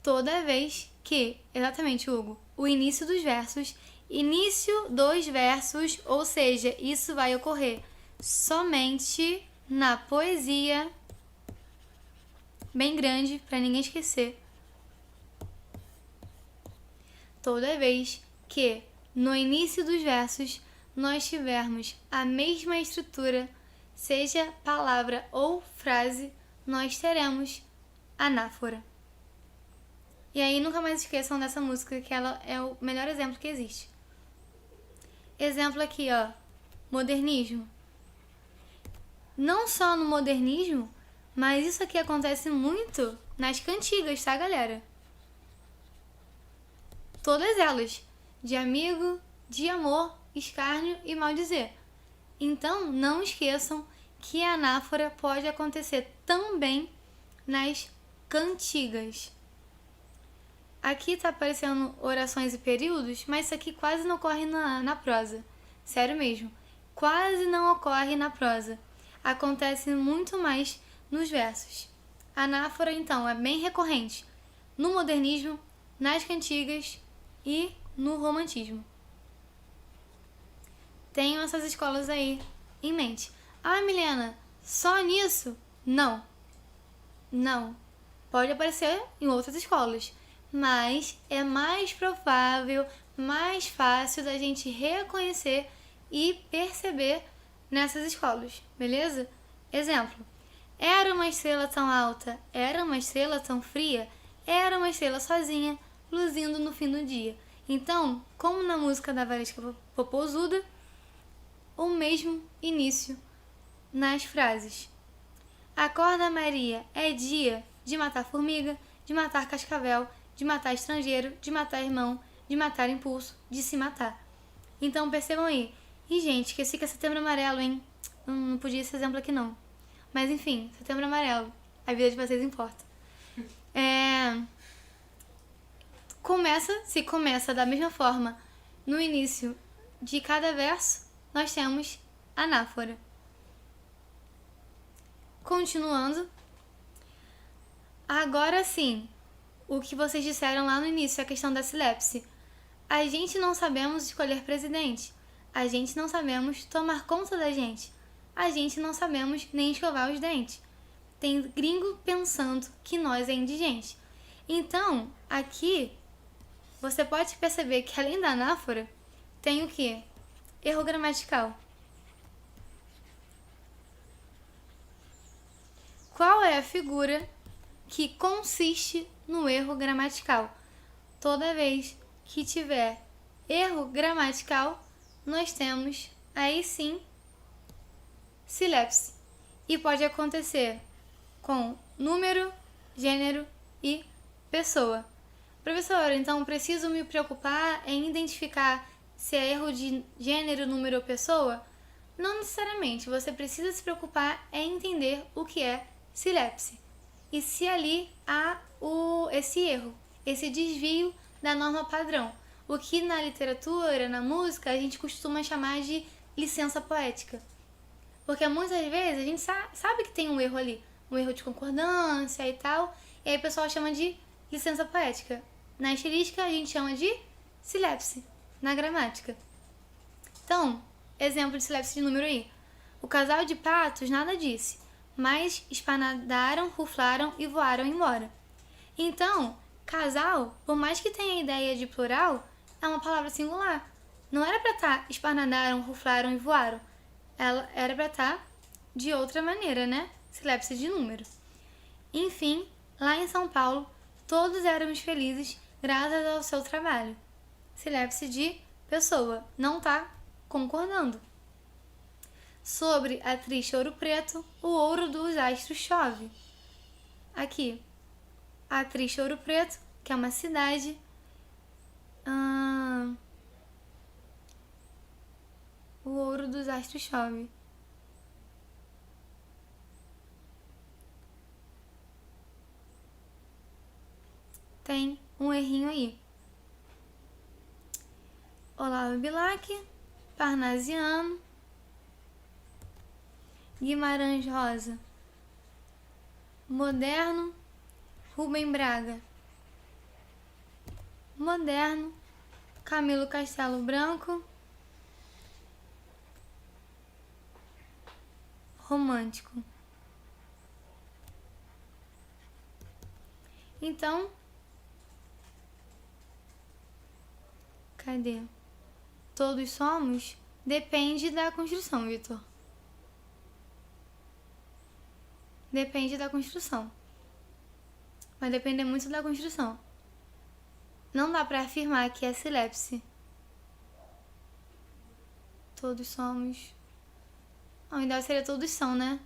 Toda vez que, exatamente, Hugo, o início dos versos, ou seja, isso vai ocorrer somente na poesia, bem grande, para ninguém esquecer. Toda vez que no início dos versos nós tivermos a mesma estrutura, seja palavra ou frase, nós teremos anáfora. E aí nunca mais esqueçam dessa música, que ela é o melhor exemplo que existe. Exemplo aqui, ó, modernismo. Não só no modernismo, mas isso aqui acontece muito nas cantigas, tá, galera? todas elas, de amigo, de amor, escárnio e maldizer. Então, não esqueçam que a anáfora pode acontecer também nas cantigas. Aqui está aparecendo orações e períodos, mas isso aqui quase não ocorre na prosa. Sério mesmo, quase não ocorre na prosa. Acontece muito mais nos versos. A anáfora, então, é bem recorrente no modernismo, nas cantigas e no romantismo. Tenham essas escolas aí em mente. Ah, Milena, só nisso? Não. Não. Pode aparecer em outras escolas, mas é mais provável, mais fácil da gente reconhecer e perceber nessas escolas, beleza? Exemplo: era uma estrela tão alta, era uma estrela tão fria, era uma estrela sozinha, luzindo no fim do dia. Então, como na música da Valesca Popozuda, o mesmo início nas frases. Acorda, Maria, é dia de matar formiga, de matar cascavel, de matar estrangeiro, de matar irmão, de matar impulso, de se matar. Então percebam aí. E gente, esqueci que é Setembro Amarelo, hein? Não podia esse exemplo aqui não. Mas enfim, Setembro Amarelo. A vida de vocês importa. Se começa da mesma forma no início de cada verso, nós temos anáfora. Continuando. Agora sim, o que vocês disseram lá no início, a questão da silepse. A gente não sabemos escolher presidente. A gente não sabemos tomar conta da gente. A gente não sabemos nem escovar os dentes. Tem gringo pensando que nós é indigente. Então, aqui, você pode perceber que além da anáfora, tem o quê? Erro gramatical. Qual é a figura que consiste no erro gramatical? Toda vez que tiver erro gramatical, nós temos, aí sim, silepse. E pode acontecer com número, gênero e pessoa. Professora, então preciso me preocupar em identificar se é erro de gênero, número ou pessoa? Não necessariamente. Você precisa se preocupar em entender o que é silepse. E se ali há esse erro, esse desvio da norma padrão. O que na literatura, na música, a gente costuma chamar de licença poética. Porque muitas vezes a gente sabe que tem um erro ali, um erro de concordância e tal, e aí o pessoal chama de licença poética. Na estilística a gente chama de silepse, na gramática. Então, exemplo de silepse de número aí. O casal de patos nada disse, mas espanadaram, ruflaram e voaram embora. Então, casal, por mais que tenha a ideia de plural, é uma palavra singular. Não era para estar espanadaram, ruflaram e voaram. Ela era para estar de outra maneira, né? Silepse de número. Enfim, lá em São Paulo, todos éramos felizes graças ao seu trabalho. Silepse de pessoa, não tá concordando. Sobre a triste Ouro Preto, o ouro dos astros chove. Aqui, a triste Ouro Preto, que é uma cidade. O ouro dos astros chove. Tem um errinho aí. Olavo Bilac, Parnasiano, Guimarães Rosa, Moderno, Rubem Braga, Moderno, Camilo Castelo Branco, Romântico. Então, cadê? Todos somos depende da construção, Vitor. Depende da construção. Vai depender muito da construção. Não dá pra afirmar que é silepse. Todos somos. O ideal seria todos são, né?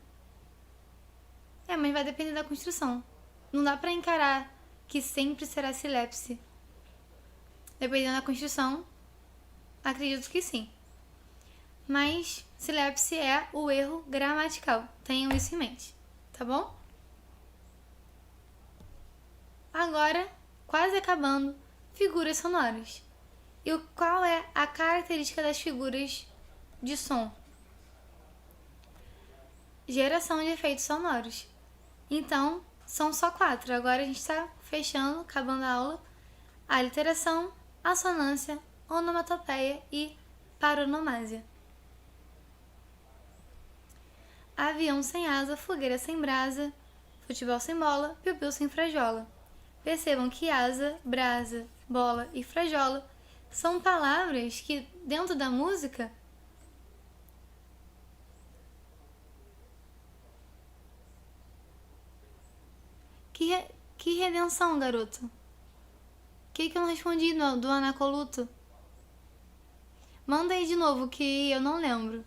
Mas vai depender da construção. Não dá pra encarar que sempre será silepse. Dependendo da construção, acredito que sim. Mas silepse é o erro gramatical. Tenham isso em mente, tá bom? Agora, quase acabando, figuras sonoras. E qual é a característica das figuras de som? Geração de efeitos sonoros. Então, são só 4. Agora a gente está fechando, acabando a aula. Aliteração, assonância, onomatopeia e paronomásia. Avião sem asa, fogueira sem brasa, futebol sem bola, piu-piu sem frajola. Percebam que asa, brasa, bola e frajola são palavras que, dentro da música, Que redenção, garoto? Que eu não respondi do Anacoluto? Manda aí de novo, que eu não lembro.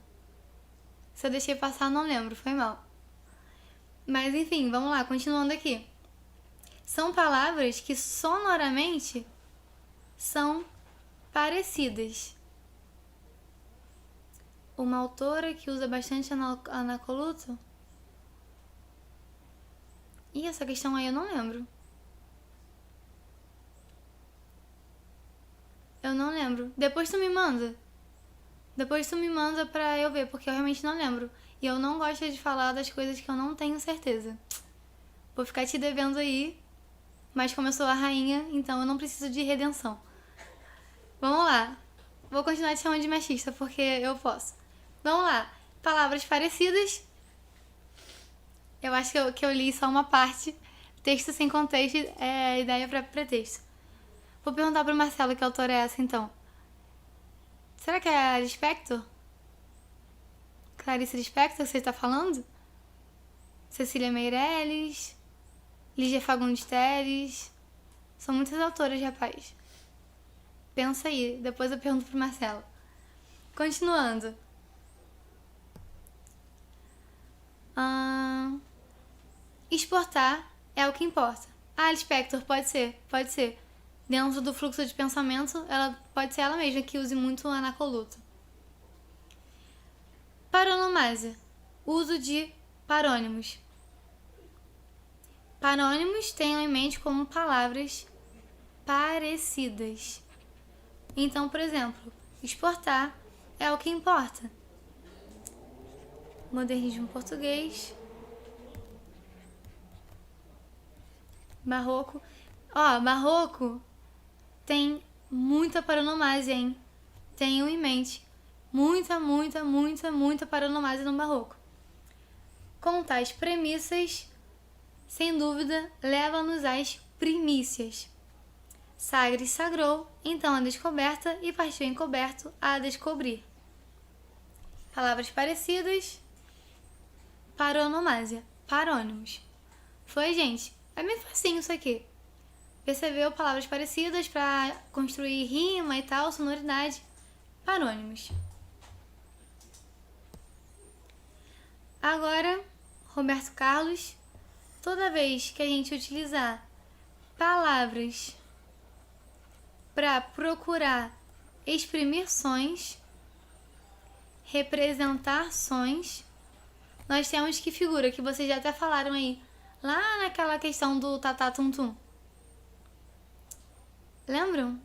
Se eu deixei passar, não lembro, foi mal. Mas enfim, vamos lá, continuando aqui. São palavras que sonoramente são parecidas. Uma autora que usa bastante Anacoluto? E essa questão aí eu não lembro. Eu não lembro. Depois tu me manda. Depois tu me manda pra eu ver, porque eu realmente não lembro. E eu não gosto de falar das coisas que eu não tenho certeza. Vou ficar te devendo aí, mas como eu sou a rainha, então eu não preciso de redenção. Vamos lá. Vou continuar te chamando de machista, porque eu posso. Vamos lá. Palavras parecidas. Eu acho que eu li só uma parte. Texto sem contexto é ideia para pretexto. Vou perguntar pro Marcelo que autora é essa, então. Será que é a Lispector? Clarice Lispector que você está falando? Cecília Meirelles? Lígia Fagundes Telles? São muitas autoras, rapaz. Pensa aí, depois eu pergunto pro Marcelo. Continuando. Exportar é o que importa. Ah, Lispector, pode ser. Dentro do fluxo de pensamento, ela pode ser ela mesma que use muito o Anacoluto. Paronomásia. Uso de parônimos. Parônimos tenham em mente como palavras parecidas. Então, por exemplo, exportar é o que importa. Modernismo português. Barroco. Barroco tem muita paronomásia, hein? Tenham em mente. Muita paronomásia no barroco. Com tais premissas, sem dúvida, leva-nos às primícias. Sagres sagrou, então a descoberta, e partiu encoberto a descobrir. Palavras parecidas, paronomásia, parônimos. Foi, gente? É bem facinho isso aqui. Percebeu? Palavras parecidas para construir rima e tal, sonoridade. Parônimos. Agora, Roberto Carlos, toda vez que a gente utilizar palavras para procurar exprimir sons, representar sons, nós temos que figura, que vocês já até falaram aí, lá naquela questão do tatá tum tum. Lembram?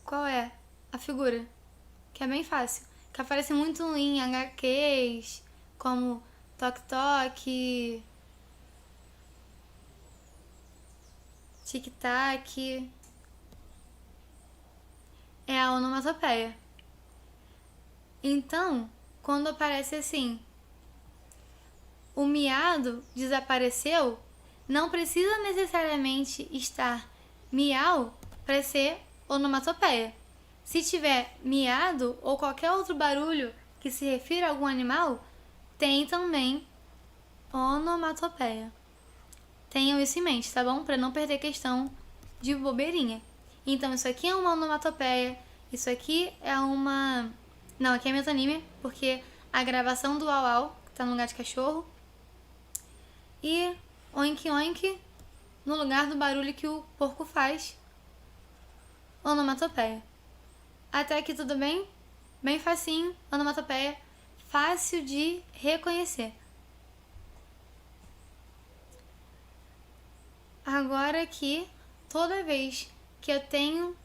Qual é a figura? Que é bem fácil. Que aparece muito em HQs, como Toque Toque, Tic Tac. É a onomatopeia. Então, quando aparece assim, o miado desapareceu, não precisa necessariamente estar miau para ser onomatopeia. Se tiver miado ou qualquer outro barulho que se refira a algum animal, tem também onomatopeia. Tenham isso em mente, tá bom? Para não perder questão de bobeirinha. Então, isso aqui é uma onomatopeia, isso aqui é uma... Não, aqui é metonímia, porque a gravação do au-au, que tá no lugar de cachorro. E oink oink no lugar do barulho que o porco faz. Onomatopeia. Até aqui tudo bem? Bem facinho, onomatopeia, fácil de reconhecer. Agora aqui, toda vez que eu tenho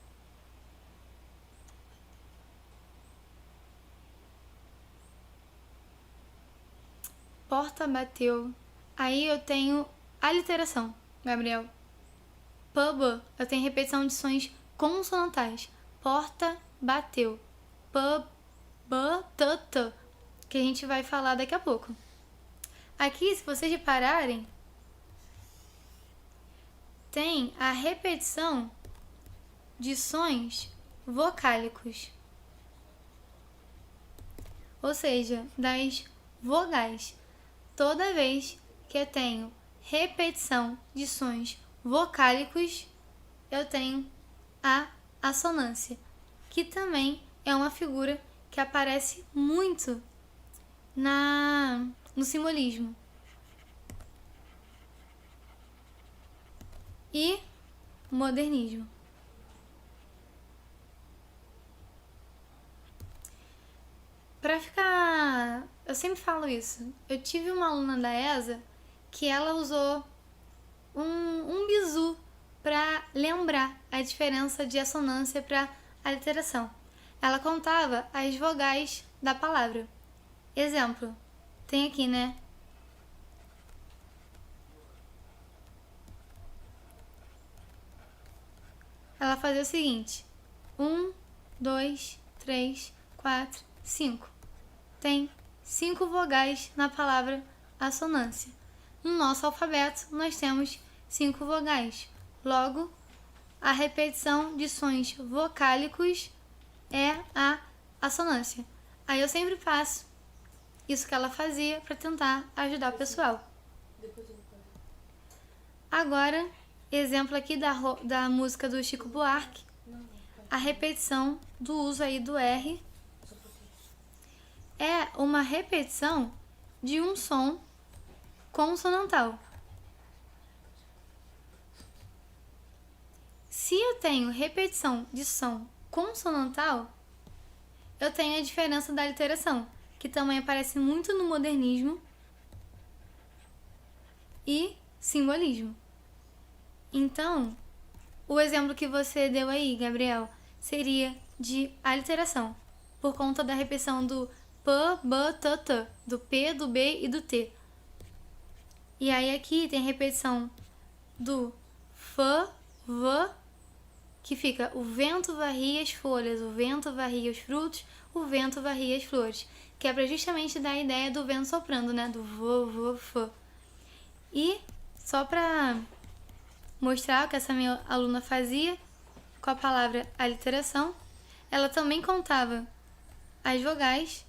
porta bateu, aí eu tenho aliteração, Gabriel. Pub, eu tenho repetição de sons consonantais. Porta bateu. Pub, t, que a gente vai falar daqui a pouco. Aqui, se vocês repararem, tem a repetição de sons vocálicos. Ou seja, das vogais. Toda vez que eu tenho repetição de sons vocálicos, eu tenho a assonância, que também é uma figura que aparece muito no simbolismo. E modernismo. Pra ficar... Eu sempre falo isso. Eu tive uma aluna da ESA que ela usou um bizu para lembrar a diferença de assonância para aliteração. Ela contava as vogais da palavra. Exemplo, tem aqui, né? Ela fazia o seguinte: 1, 2, 3, 4, 5. Tem 5 vogais na palavra assonância. No nosso alfabeto, nós temos 5 vogais. Logo, a repetição de sons vocálicos é a assonância. Aí eu sempre faço isso que ela fazia para tentar ajudar o pessoal. Agora, exemplo aqui da música do Chico Buarque, a repetição do uso aí do R é uma repetição de um som consonantal. Se eu tenho repetição de som consonantal, eu tenho a diferença da aliteração, que também aparece muito no modernismo e simbolismo. Então, o exemplo que você deu aí, Gabriel, seria de aliteração, por conta da repetição do p, b, t, do p, do b e do t. E aí aqui tem a repetição do f, v, que fica o vento varria as folhas, o vento varria os frutos, o vento varria as flores, que é para justamente dar a ideia do vento soprando, né? Do v, f. E só para mostrar o que essa minha aluna fazia com a palavra aliteração, ela também contava as vogais.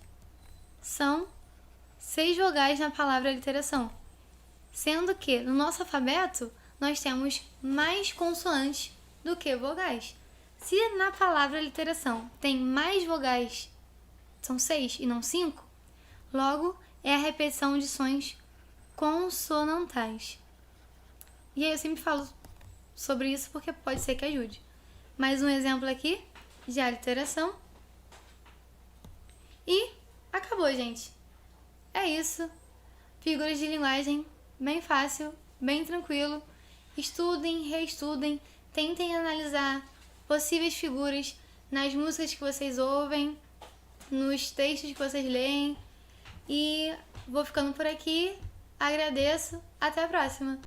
São 6 vogais na palavra aliteração, sendo que no nosso alfabeto nós temos mais consoantes do que vogais. Se na palavra aliteração tem mais vogais, são 6 e não 5, logo é a repetição de sons consonantais. E aí eu sempre falo sobre isso porque pode ser que ajude. Mais um exemplo aqui de aliteração. E acabou, gente. É isso. Figuras de linguagem bem fácil, bem tranquilo. Estudem, reestudem, tentem analisar possíveis figuras nas músicas que vocês ouvem, nos textos que vocês leem. E vou ficando por aqui. Agradeço. Até a próxima.